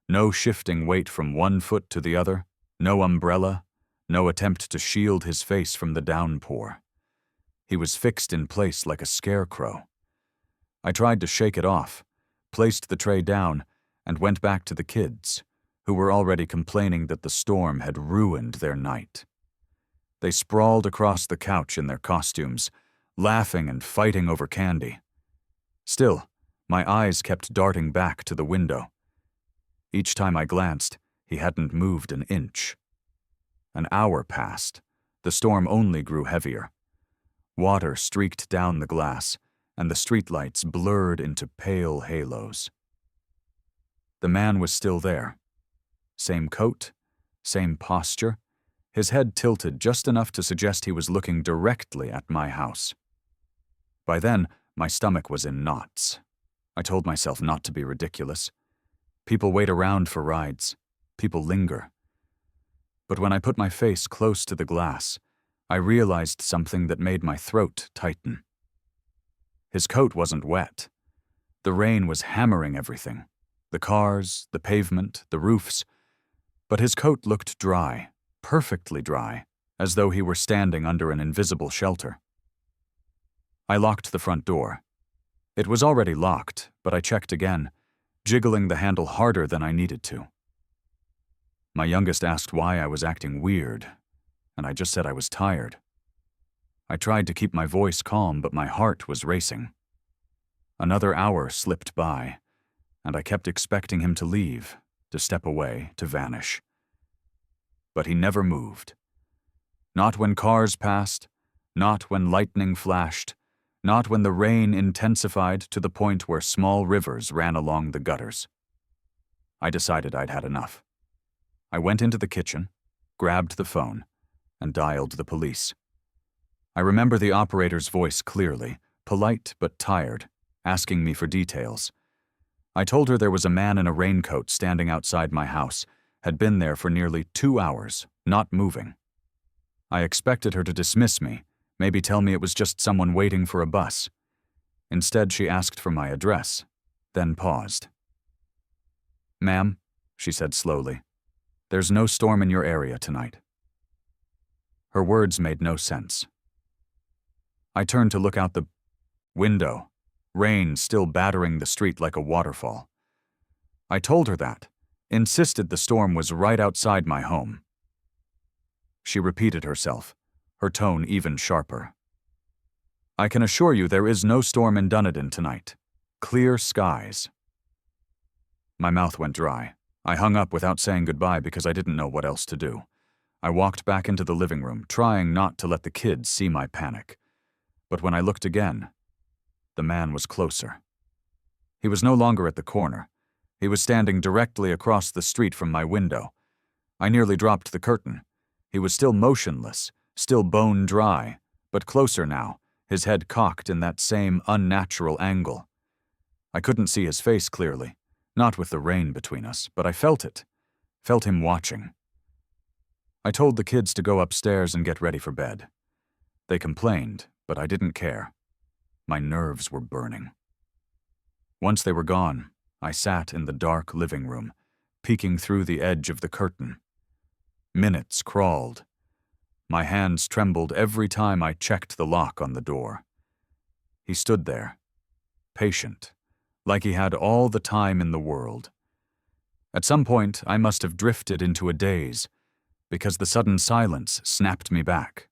No shifting weight from one foot to the other, no umbrella, no attempt to shield his face from the downpour. He was fixed in place like a scarecrow. I tried to shake it off, placed the tray down, and went back to the kids, who were already complaining that the storm had ruined their night. They sprawled across the couch in their costumes, laughing and fighting over candy. Still, my eyes kept darting back to the window. Each time I glanced, he hadn't moved an inch. An hour passed. The storm only grew heavier. Water streaked down the glass, and the streetlights blurred into pale halos. The man was still there. Same coat, same posture, his head tilted just enough to suggest he was looking directly at my house. By then, my stomach was in knots. I told myself not to be ridiculous. People wait around for rides. People linger. But when I put my face close to the glass, I realized something that made my throat tighten. His coat wasn't wet. The rain was hammering everything. The cars, the pavement, the roofs. But his coat looked dry, perfectly dry, as though he were standing under an invisible shelter. I locked the front door. It was already locked, but I checked again, jiggling the handle harder than I needed to. My youngest asked why I was acting weird, and I just said I was tired. I tried to keep my voice calm, but my heart was racing. Another hour slipped by, and I kept expecting him to leave, to step away, to vanish. But he never moved. Not when cars passed, not when lightning flashed, not when the rain intensified to the point where small rivers ran along the gutters. I decided I'd had enough. I went into the kitchen, grabbed the phone, and dialed the police. I remember the operator's voice clearly, polite but tired, asking me for details. I told her there was a man in a raincoat standing outside my house, had been there for nearly 2 hours, not moving. I expected her to dismiss me, maybe tell me it was just someone waiting for a bus. Instead, she asked for my address, then paused. "Ma'am," she said slowly, "there's no storm in your area tonight." Her words made no sense. I turned to look out the window, rain still battering the street like a waterfall. I told her that, insisted the storm was right outside my home. She repeated herself, her tone even sharper. "I can assure you there is no storm in Dunedin tonight. Clear skies." My mouth went dry. I hung up without saying goodbye because I didn't know what else to do. I walked back into the living room, trying not to let the kids see my panic. But when I looked again, the man was closer. He was no longer at the corner. He was standing directly across the street from my window. I nearly dropped the curtain. He was still motionless, still bone dry, but closer now, his head cocked in that same unnatural angle. I couldn't see his face clearly, not with the rain between us, but I felt it, felt him watching. I told the kids to go upstairs and get ready for bed. They complained, but I didn't care. My nerves were burning. Once they were gone, I sat in the dark living room, peeking through the edge of the curtain. Minutes crawled. My hands trembled every time I checked the lock on the door. He stood there, patient, like he had all the time in the world. At some point, I must have drifted into a daze, because the sudden silence snapped me back.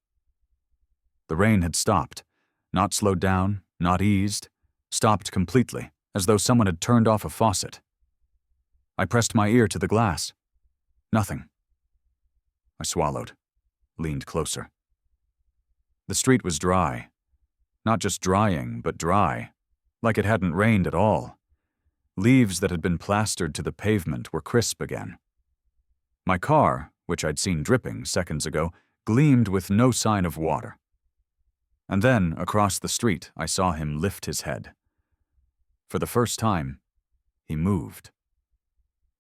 The rain had stopped, not slowed down, not eased, stopped completely, as though someone had turned off a faucet. I pressed my ear to the glass. Nothing. I swallowed, leaned closer. The street was dry. Not just drying, but dry, like it hadn't rained at all. Leaves that had been plastered to the pavement were crisp again. My car, which I'd seen dripping seconds ago, gleamed with no sign of water. And then, across the street, I saw him lift his head. For the first time, he moved.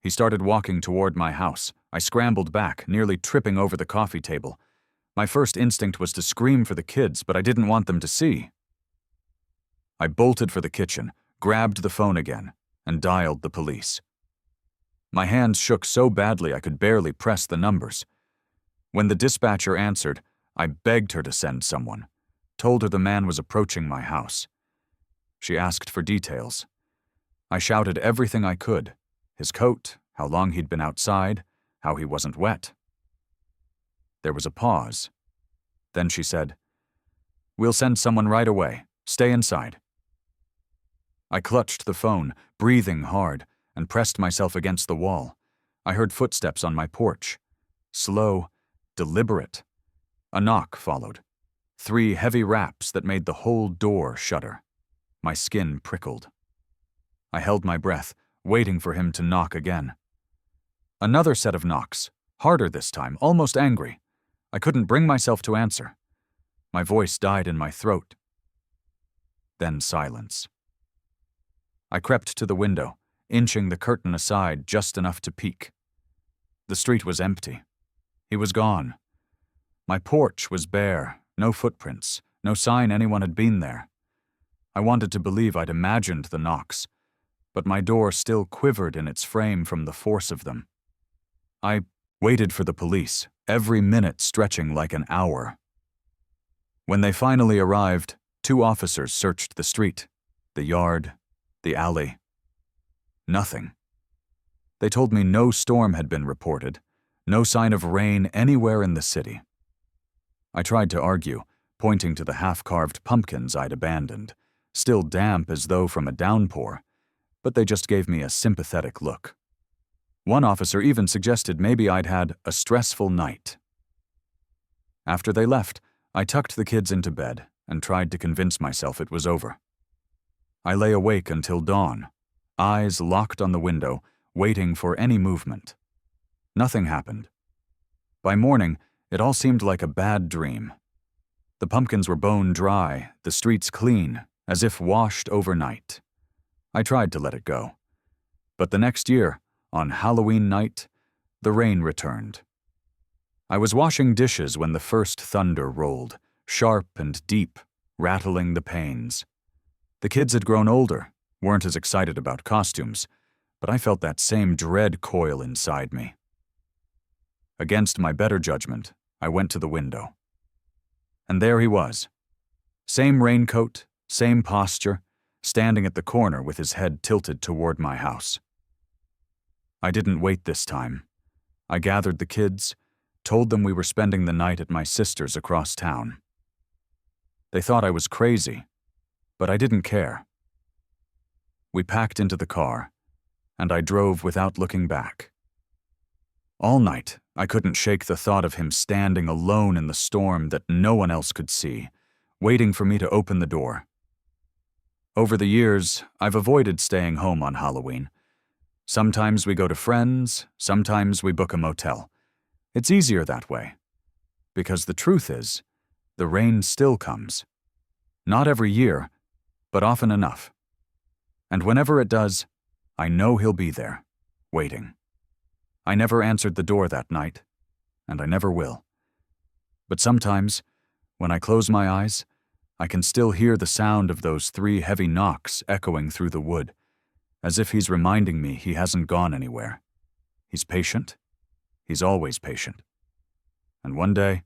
He started walking toward my house. I scrambled back, nearly tripping over the coffee table. My first instinct was to scream for the kids, but I didn't want them to see. I bolted for the kitchen, grabbed the phone again, and dialed the police. My hands shook so badly I could barely press the numbers. When the dispatcher answered, I begged her to send someone, told her the man was approaching my house. She asked for details. I shouted everything I could: his coat, how long he'd been outside, how he wasn't wet. There was a pause. Then she said, "We'll send someone right away. Stay inside." I clutched the phone, breathing hard, and pressed myself against the wall. I heard footsteps on my porch. Slow, deliberate. A knock followed. 3 heavy raps that made the whole door shudder. My skin prickled. I held my breath, waiting for him to knock again. Another set of knocks, harder this time, almost angry. I couldn't bring myself to answer. My voice died in my throat. Then silence. I crept to the window, inching the curtain aside just enough to peek. The street was empty. He was gone. My porch was bare, no footprints, no sign anyone had been there. I wanted to believe I'd imagined the knocks, but my door still quivered in its frame from the force of them. I waited for the police, every minute stretching like an hour. When they finally arrived, 2 officers searched the street, the yard, the alley. Nothing. They told me no storm had been reported, no sign of rain anywhere in the city. I tried to argue, pointing to the half-carved pumpkins I'd abandoned, still damp as though from a downpour, but they just gave me a sympathetic look. One officer even suggested maybe I'd had a stressful night. After they left, I tucked the kids into bed and tried to convince myself it was over. I lay awake until dawn, eyes locked on the window, waiting for any movement. Nothing happened. By morning, it all seemed like a bad dream. The pumpkins were bone dry, the streets clean, as if washed overnight. I tried to let it go. But the next year, on Halloween night, the rain returned. I was washing dishes when the first thunder rolled, sharp and deep, rattling the panes. The kids had grown older, weren't as excited about costumes, but I felt that same dread coil inside me. Against my better judgment, I went to the window. And there he was. Same raincoat, same posture, standing at the corner with his head tilted toward my house. I didn't wait this time. I gathered the kids, told them we were spending the night at my sister's across town. They thought I was crazy, but I didn't care. We packed into the car, and I drove without looking back. All night, I couldn't shake the thought of him standing alone in the storm that no one else could see, waiting for me to open the door. Over the years, I've avoided staying home on Halloween. Sometimes we go to friends, sometimes we book a motel. It's easier that way. Because the truth is, the rain still comes. Not every year, but often enough. And whenever it does, I know he'll be there, waiting. I never answered the door that night, and I never will. But sometimes, when I close my eyes, I can still hear the sound of those 3 heavy knocks echoing through the wood, as if he's reminding me he hasn't gone anywhere. He's patient. He's always patient. And one day,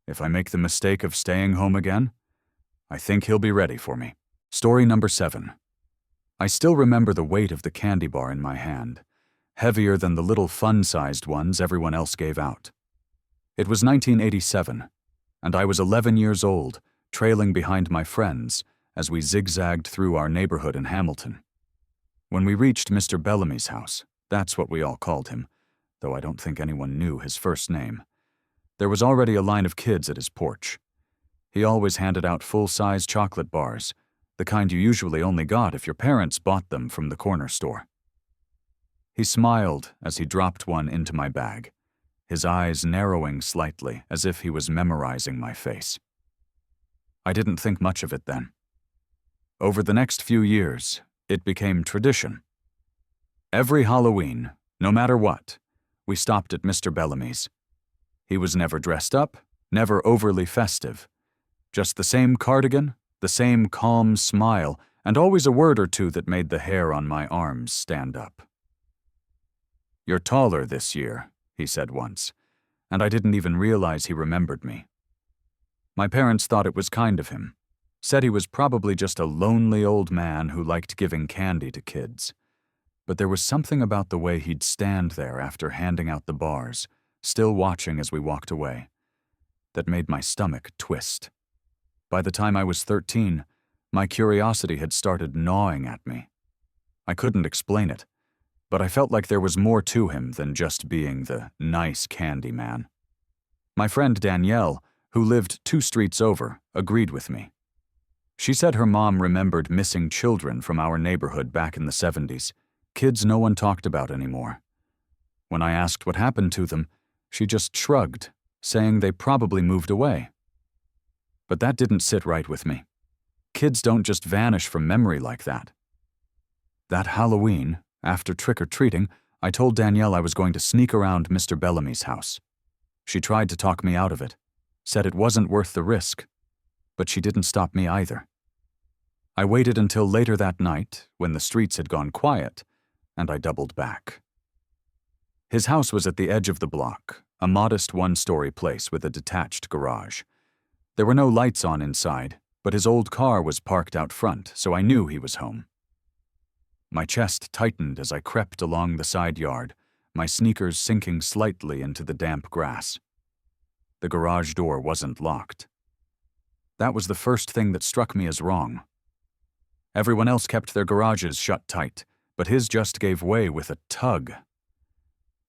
if I make the mistake of staying home again, I think he'll be ready for me. Story number 7. I still remember the weight of the candy bar in my hand, heavier than the little fun-sized ones everyone else gave out. It was 1987, and I was 11 years old, trailing behind my friends as we zigzagged through our neighborhood in Hamilton. When we reached Mr. Bellamy's house, that's what we all called him, though I don't think anyone knew his first name, there was already a line of kids at his porch. He always handed out full-size chocolate bars, the kind you usually only got if your parents bought them from the corner store. He smiled as he dropped one into my bag. his eyes narrowing slightly as if he was memorizing my face. I didn't think much of it then. Over the next few years, it became tradition. Every Halloween, no matter what, we stopped at Mr. Bellamy's. He was never dressed up, never overly festive. Just the same cardigan, the same calm smile, and always a word or two that made the hair on my arms stand up. "You're taller this year," he said once, and I didn't even realize he remembered me. My parents thought it was kind of him, said he was probably just a lonely old man who liked giving candy to kids. But there was something about the way he'd stand there after handing out the bars, still watching as we walked away, that made my stomach twist. By the time I was 13, my curiosity had started gnawing at me. I couldn't explain it, but I felt like there was more to him than just being the nice candy man. My friend Danielle, who lived 2 streets over, agreed with me. She said her mom remembered missing children from our neighborhood back in the 70s, kids no one talked about anymore. When I asked what happened to them, she just shrugged, saying they probably moved away. But that didn't sit right with me. Kids don't just vanish from memory like that. That Halloween, after trick-or-treating, I told Danielle I was going to sneak around Mr. Bellamy's house. She tried to talk me out of it, said it wasn't worth the risk, but she didn't stop me either. I waited until later that night, when the streets had gone quiet, and I doubled back. His house was at the edge of the block, a modest 1-story place with a detached garage. There were no lights on inside, but his old car was parked out front, so I knew he was home. My chest tightened as I crept along the side yard, my sneakers sinking slightly into the damp grass. The garage door wasn't locked. That was the first thing that struck me as wrong. Everyone else kept their garages shut tight, but his just gave way with a tug.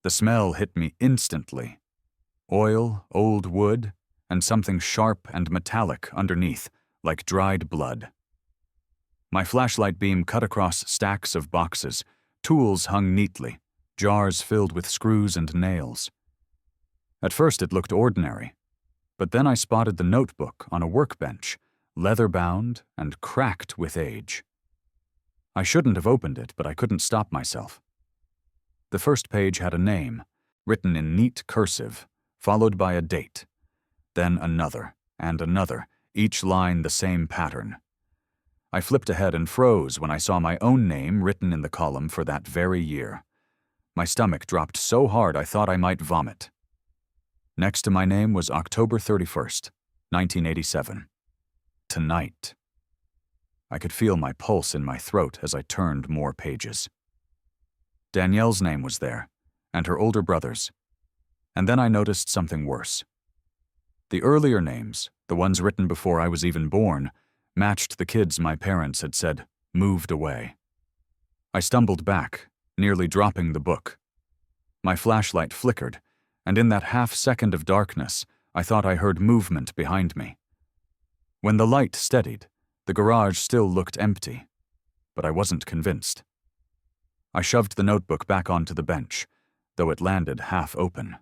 The smell hit me instantly. Oil, old wood, and something sharp and metallic underneath, like dried blood. My flashlight beam cut across stacks of boxes, tools hung neatly, jars filled with screws and nails. At first it looked ordinary, but then I spotted the notebook on a workbench, leather-bound and cracked with age. I shouldn't have opened it, but I couldn't stop myself. The first page had a name, written in neat cursive, followed by a date. Then another, and another, each line the same pattern. I flipped ahead and froze when I saw my own name written in the column for that very year. My stomach dropped so hard I thought I might vomit. Next to my name was October 31st, 1987. Tonight. I could feel my pulse in my throat as I turned more pages. Danielle's name was there, and her older brother's. And then I noticed something worse. The earlier names, the ones written before I was even born, matched the kids my parents had said moved away. I stumbled back, nearly dropping the book. My flashlight flickered, and in that half-second of darkness, I thought I heard movement behind me. When the light steadied, the garage still looked empty, but I wasn't convinced. I shoved the notebook back onto the bench, though it landed half open.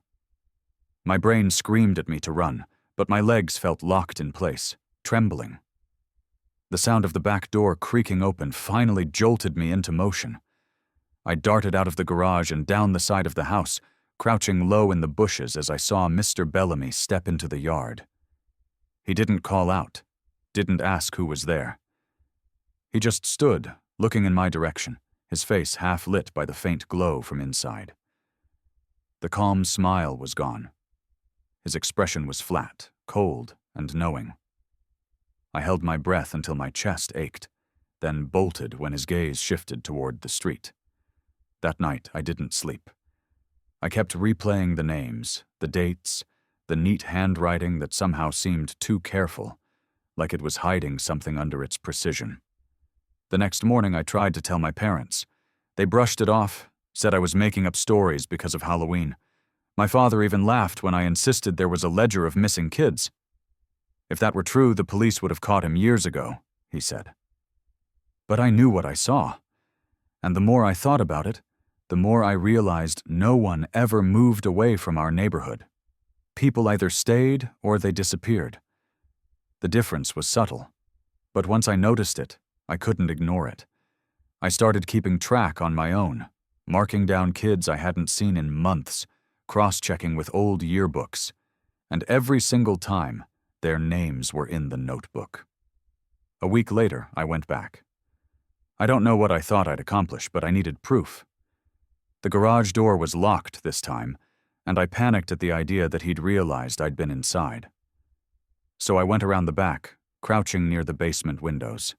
My brain screamed at me to run, but my legs felt locked in place, trembling. The sound of the back door creaking open finally jolted me into motion. I darted out of the garage and down the side of the house, crouching low in the bushes as I saw Mr. Bellamy step into the yard. He didn't call out, didn't ask who was there. He just stood, looking in my direction, his face half lit by the faint glow from inside. The calm smile was gone. His expression was flat, cold, and knowing. I held my breath until my chest ached, then bolted when his gaze shifted toward the street. That night, I didn't sleep. I kept replaying the names, the dates, the neat handwriting that somehow seemed too careful, like it was hiding something under its precision. The next morning, I tried to tell my parents. They brushed it off, said I was making up stories because of Halloween. My father even laughed when I insisted there was a ledger of missing kids. If that were true, the police would have caught him years ago, he said. But I knew what I saw, and the more I thought about it, the more I realized no one ever moved away from our neighborhood. People either stayed or they disappeared. The difference was subtle, but once I noticed it, I couldn't ignore it. I started keeping track on my own, marking down kids I hadn't seen in months, cross-checking with old yearbooks, and every single time, their names were in the notebook. A week later, I went back. I don't know what I thought I'd accomplish, but I needed proof. The garage door was locked this time, and I panicked at the idea that he'd realized I'd been inside. So I went around the back, crouching near the basement windows.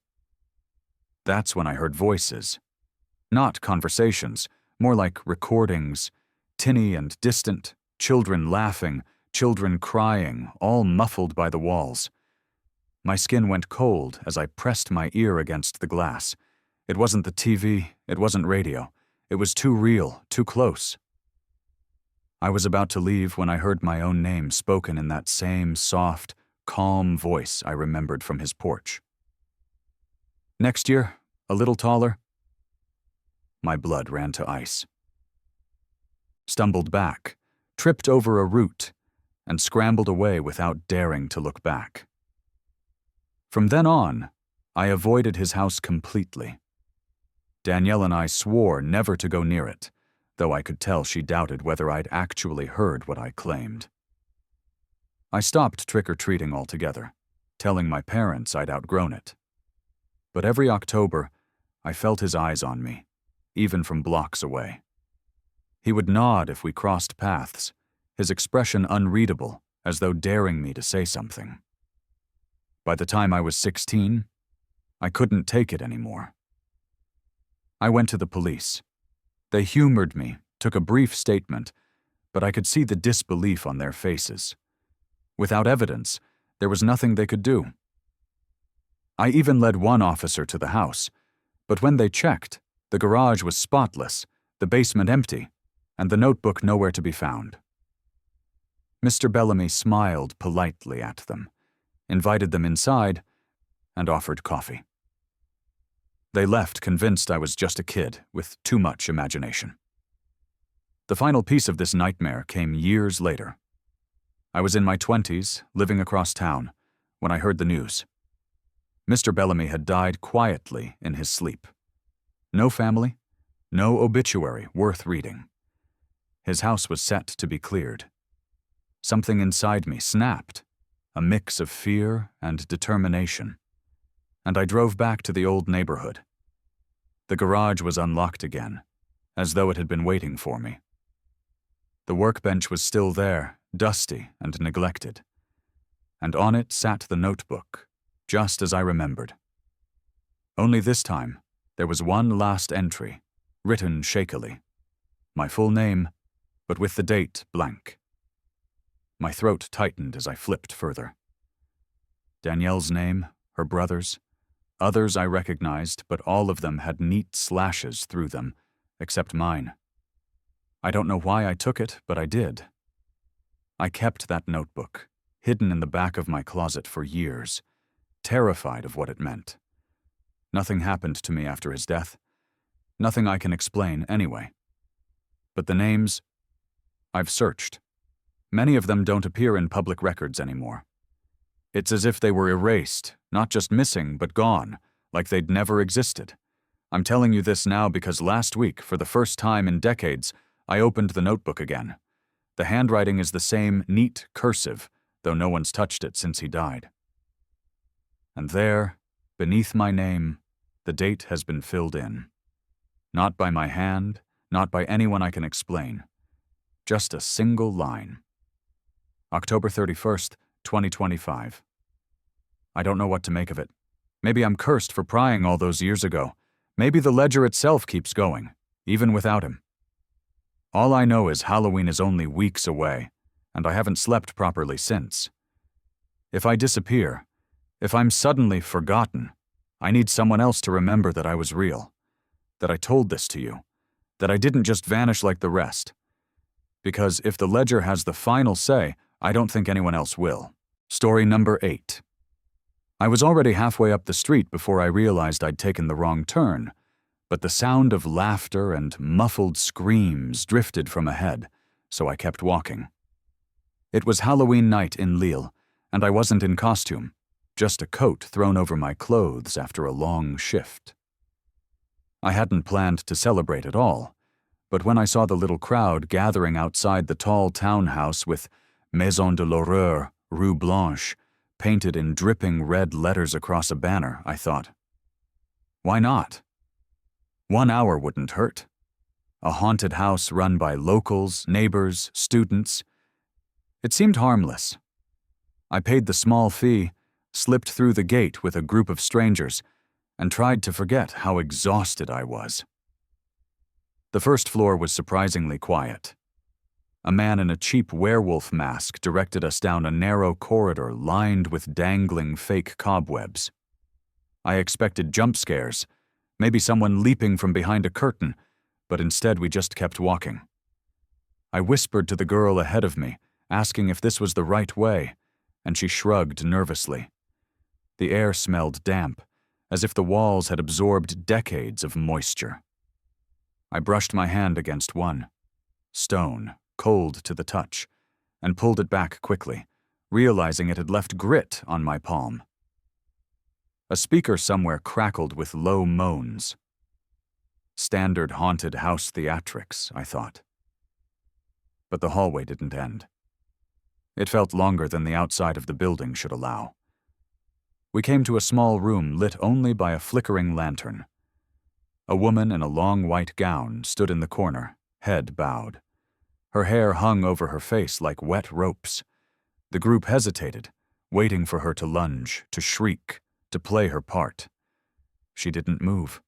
That's when I heard voices. Not conversations, more like recordings, tinny and distant, children laughing, children crying, all muffled by the walls. My skin went cold as I pressed my ear against the glass. It wasn't the TV, it wasn't radio. It was too real, too close. I was about to leave when I heard my own name spoken in that same soft, calm voice I remembered from his porch. Next year, a little taller. My blood ran to ice. Stumbled back, tripped over a root, and scrambled away without daring to look back. From then on, I avoided his house completely. Danielle and I swore never to go near it, though I could tell she doubted whether I'd actually heard what I claimed. I stopped trick-or-treating altogether, telling my parents I'd outgrown it. But every October, I felt his eyes on me, even from blocks away. He would nod if we crossed paths, his expression unreadable, as though daring me to say something. By the time I was 16, I couldn't take it anymore. I went to the police. They humored me, took a brief statement, but I could see the disbelief on their faces. Without evidence, there was nothing they could do. I even led one officer to the house, but when they checked, the garage was spotless, the basement empty, and the notebook nowhere to be found. Mr. Bellamy smiled politely at them, invited them inside, and offered coffee. They left convinced I was just a kid with too much imagination. The final piece of this nightmare came years later. I was in my 20s, living across town, when I heard the news. Mr. Bellamy had died quietly in his sleep. No family, no obituary worth reading. His house was set to be cleared. Something inside me snapped, a mix of fear and determination, and I drove back to the old neighborhood. The garage was unlocked again, as though it had been waiting for me. The workbench was still there, dusty and neglected, and on it sat the notebook, just as I remembered. Only this time, there was one last entry, written shakily. My full name, but with the date blank. My throat tightened as I flipped further. Danielle's name, her brother's, others I recognized, but all of them had neat slashes through them, except mine. I don't know why I took it, but I did. I kept that notebook, hidden in the back of my closet for years, terrified of what it meant. Nothing happened to me after his death. Nothing I can explain anyway. But the names, I've searched. Many of them don't appear in public records anymore. It's as if they were erased, not just missing, but gone, like they'd never existed. I'm telling you this now because last week, for the first time in decades, I opened the notebook again. The handwriting is the same neat cursive, though no one's touched it since he died. And there, beneath my name, the date has been filled in. Not by my hand, not by anyone I can explain. Just a single line. October 31st, 2025. I don't know what to make of it. Maybe I'm cursed for prying all those years ago. Maybe the ledger itself keeps going, even without him. All I know is Halloween is only weeks away, and I haven't slept properly since. If I disappear, if I'm suddenly forgotten, I need someone else to remember that I was real, that I told this to you, that I didn't just vanish like the rest. Because if the ledger has the final say, I don't think anyone else will. Story number 8. I was already halfway up the street before I realized I'd taken the wrong turn, but the sound of laughter and muffled screams drifted from ahead, so I kept walking. It was Halloween night in Lille, and I wasn't in costume, just a coat thrown over my clothes after a long shift. I hadn't planned to celebrate at all, but when I saw the little crowd gathering outside the tall townhouse with Maison de l'Horreur, Rue Blanche, painted in dripping red letters across a banner, I thought, why not? 1 hour wouldn't hurt. A haunted house run by locals, neighbors, students. It seemed harmless. I paid the small fee, slipped through the gate with a group of strangers, and tried to forget how exhausted I was. The first floor was surprisingly quiet. A man in a cheap werewolf mask directed us down a narrow corridor lined with dangling fake cobwebs. I expected jump scares, maybe someone leaping from behind a curtain, but instead we just kept walking. I whispered to the girl ahead of me, asking if this was the right way, and she shrugged nervously. The air smelled damp, as if the walls had absorbed decades of moisture. I brushed my hand against one, stone, cold to the touch, and pulled it back quickly, realizing it had left grit on my palm. A speaker somewhere crackled with low moans. Standard haunted house theatrics, I thought. But the hallway didn't end. It felt longer than the outside of the building should allow. We came to a small room lit only by a flickering lantern. A woman in a long white gown stood in the corner, head bowed. Her hair hung over her face like wet ropes. The group hesitated, waiting for her to lunge, to shriek, to play her part. She didn't move.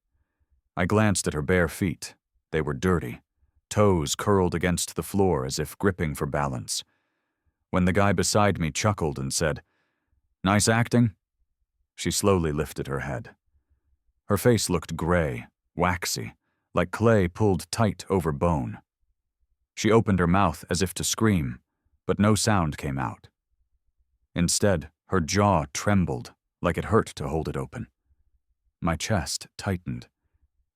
I glanced at her bare feet. They were dirty, toes curled against the floor as if gripping for balance. When the guy beside me chuckled and said, "Nice acting?" she slowly lifted her head. Her face looked gray, waxy, like clay pulled tight over bone. She opened her mouth as if to scream, but no sound came out. Instead, her jaw trembled, like it hurt to hold it open. My chest tightened,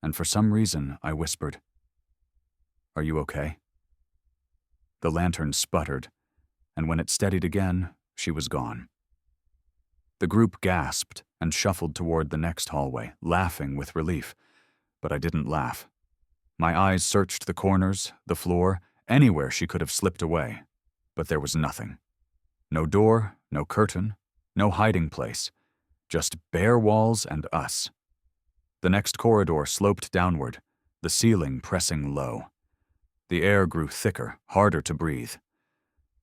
and for some reason I whispered, "Are you okay?" The lantern sputtered, and when it steadied again, she was gone. The group gasped and shuffled toward the next hallway, laughing with relief, but I didn't laugh. My eyes searched the corners, the floor, anywhere she could have slipped away, but there was nothing. No door, no curtain, no hiding place, just bare walls and us. The next corridor sloped downward, the ceiling pressing low. The air grew thicker, harder to breathe.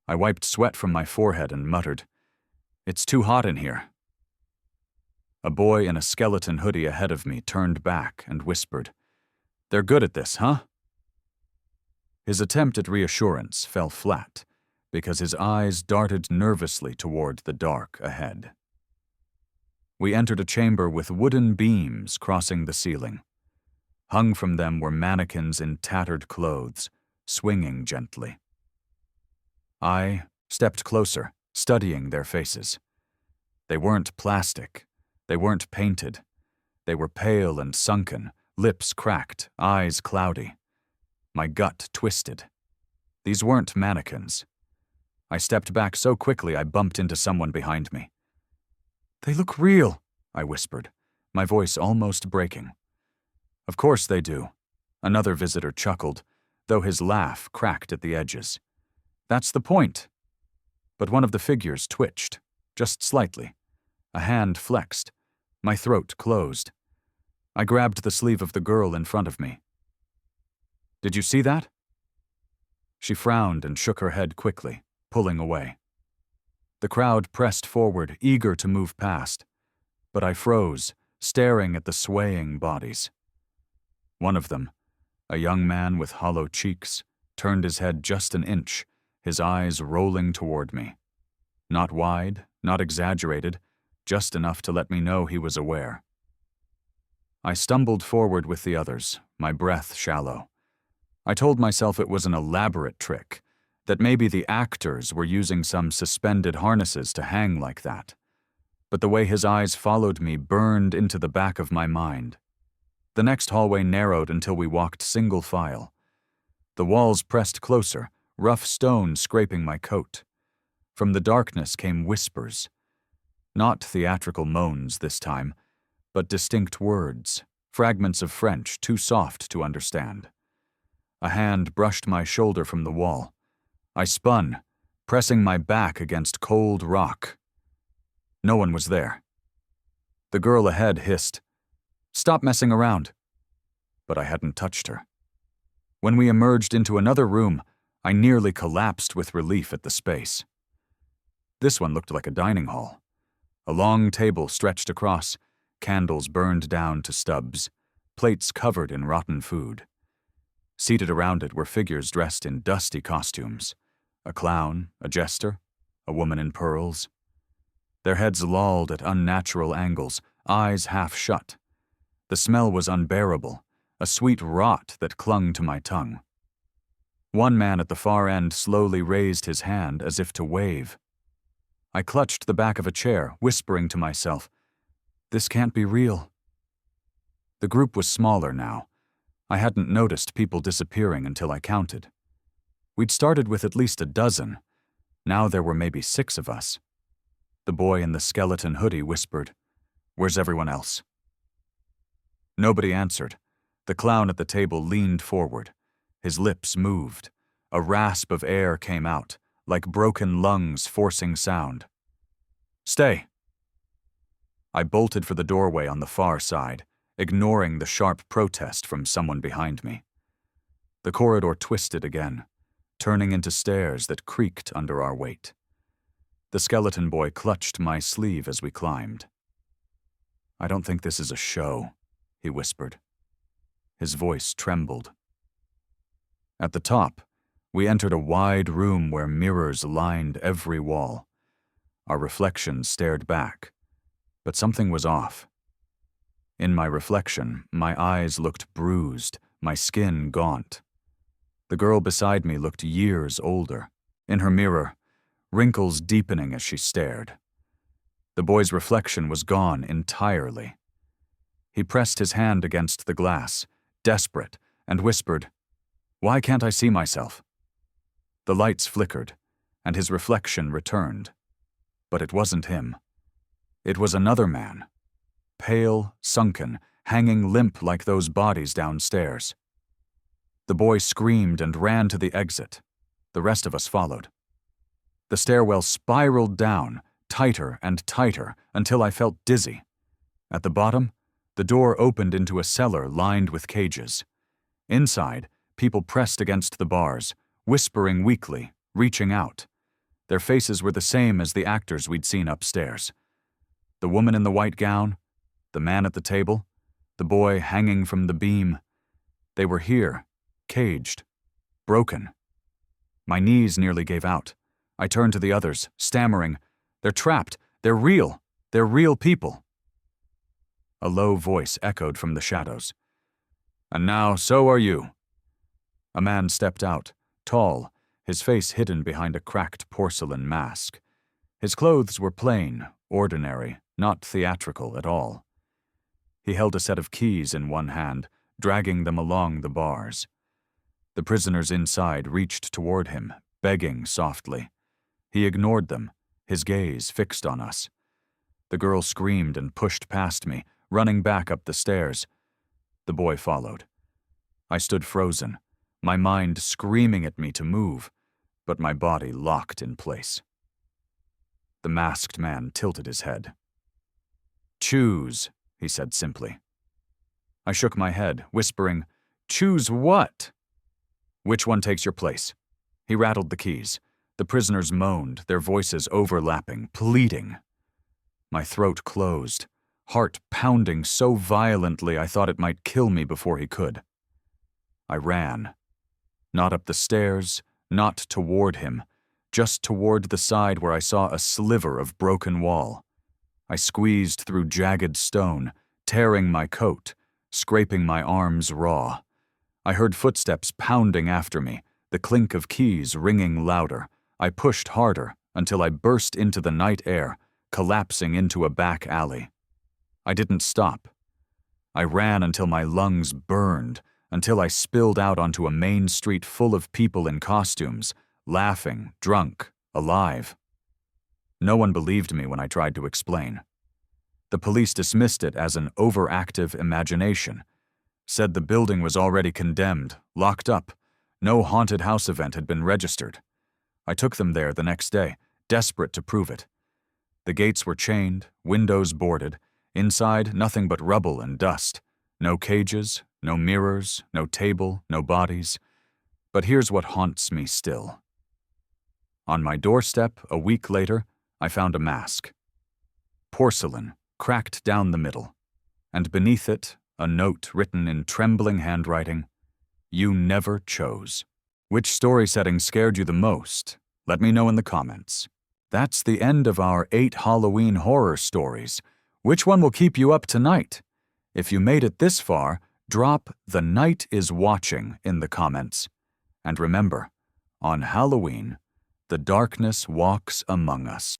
I wiped sweat from my forehead and muttered, "It's too hot in here." A boy in a skeleton hoodie ahead of me turned back and whispered, "They're good at this, huh?" His attempt at reassurance fell flat because his eyes darted nervously toward the dark ahead. We entered a chamber with wooden beams crossing the ceiling. Hung from them were mannequins in tattered clothes, swinging gently. I stepped closer, studying their faces. They weren't plastic. They weren't painted. They were pale and sunken, lips cracked, eyes cloudy. My gut twisted. These weren't mannequins. I stepped back so quickly I bumped into someone behind me. "They look real," I whispered, my voice almost breaking. "Of course they do." Another visitor chuckled, though his laugh cracked at the edges. "That's the point." But one of the figures twitched, just slightly. A hand flexed. My throat closed. I grabbed the sleeve of the girl in front of me. "Did you see that?" She frowned and shook her head quickly, pulling away. The crowd pressed forward, eager to move past, but I froze, staring at the swaying bodies. One of them, a young man with hollow cheeks, turned his head just an inch, his eyes rolling toward me. Not wide, not exaggerated, just enough to let me know he was aware. I stumbled forward with the others, my breath shallow. I told myself it was an elaborate trick, that maybe the actors were using some suspended harnesses to hang like that. But the way his eyes followed me burned into the back of my mind. The next hallway narrowed until we walked single file. The walls pressed closer, rough stone scraping my coat. From the darkness came whispers. Not theatrical moans this time, but distinct words, fragments of French too soft to understand. A hand brushed my shoulder from the wall. I spun, pressing my back against cold rock. No one was there. The girl ahead hissed, "Stop messing around." But I hadn't touched her. When we emerged into another room, I nearly collapsed with relief at the space. This one looked like a dining hall. A long table stretched across, candles burned down to stubs, plates covered in rotten food. Seated around it were figures dressed in dusty costumes. A clown, a jester, a woman in pearls. Their heads lolled at unnatural angles, eyes half shut. The smell was unbearable, a sweet rot that clung to my tongue. One man at the far end slowly raised his hand as if to wave. I clutched the back of a chair, whispering to myself, "This can't be real." The group was smaller now. I hadn't noticed people disappearing until I counted. We'd started with at least a dozen. Now there were maybe 6 of us. The boy in the skeleton hoodie whispered, "Where's everyone else?" Nobody answered. The clown at the table leaned forward. His lips moved. A rasp of air came out, like broken lungs forcing sound. "Stay." I bolted for the doorway on the far side, ignoring the sharp protest from someone behind me. The corridor twisted again, turning into stairs that creaked under our weight. The skeleton boy clutched my sleeve as we climbed. "I don't think this is a show," he whispered. His voice trembled. At the top, we entered a wide room where mirrors lined every wall. Our reflections stared back, but something was off. In my reflection, my eyes looked bruised, my skin gaunt. The girl beside me looked years older. In her mirror, wrinkles deepening as she stared. The boy's reflection was gone entirely. He pressed his hand against the glass, desperate, and whispered, "Why can't I see myself?" The lights flickered, and his reflection returned. But it wasn't him. It was another man. Pale, sunken, hanging limp like those bodies downstairs. The boy screamed and ran to the exit. The rest of us followed. The stairwell spiraled down, tighter and tighter, until I felt dizzy. At the bottom, the door opened into a cellar lined with cages. Inside, people pressed against the bars, whispering weakly, reaching out. Their faces were the same as the actors we'd seen upstairs. The woman in the white gown, the man at the table, the boy hanging from the beam. They were here, caged, broken. My knees nearly gave out. I turned to the others, stammering, "They're trapped. They're real. They're real people." A low voice echoed from the shadows. "And now, so are you." A man stepped out, tall, his face hidden behind a cracked porcelain mask. His clothes were plain, ordinary, not theatrical at all. He held a set of keys in one hand, dragging them along the bars. The prisoners inside reached toward him, begging softly. He ignored them, his gaze fixed on us. The girl screamed and pushed past me, running back up the stairs. The boy followed. I stood frozen, my mind screaming at me to move, but my body locked in place. The masked man tilted his head. "Choose," he said simply. I shook my head, whispering, "Choose what?" "Which one takes your place?" He rattled the keys. The prisoners moaned, their voices overlapping, pleading. My throat closed, heart pounding so violently I thought it might kill me before he could. I ran. Not up the stairs, not toward him, just toward the side where I saw a sliver of broken wall. I squeezed through jagged stone, tearing my coat, scraping my arms raw. I heard footsteps pounding after me, the clink of keys ringing louder. I pushed harder until I burst into the night air, collapsing into a back alley. I didn't stop. I ran until my lungs burned, until I spilled out onto a main street full of people in costumes, laughing, drunk, alive. No one believed me when I tried to explain. The police dismissed it as an overactive imagination, said the building was already condemned, locked up, no haunted house event had been registered. I took them there the next day, desperate to prove it. The gates were chained, windows boarded, inside nothing but rubble and dust. No cages, no mirrors, no table, no bodies. But here's what haunts me still. On my doorstep, a week later, I found a mask. Porcelain, cracked down the middle, and beneath it, a note written in trembling handwriting, "You never chose." Which story setting scared you the most? Let me know in the comments. That's the end of our 8 Halloween horror stories. Which one will keep you up tonight? If you made it this far, drop "The Night is Watching" in the comments. And remember, on Halloween, the darkness walks among us.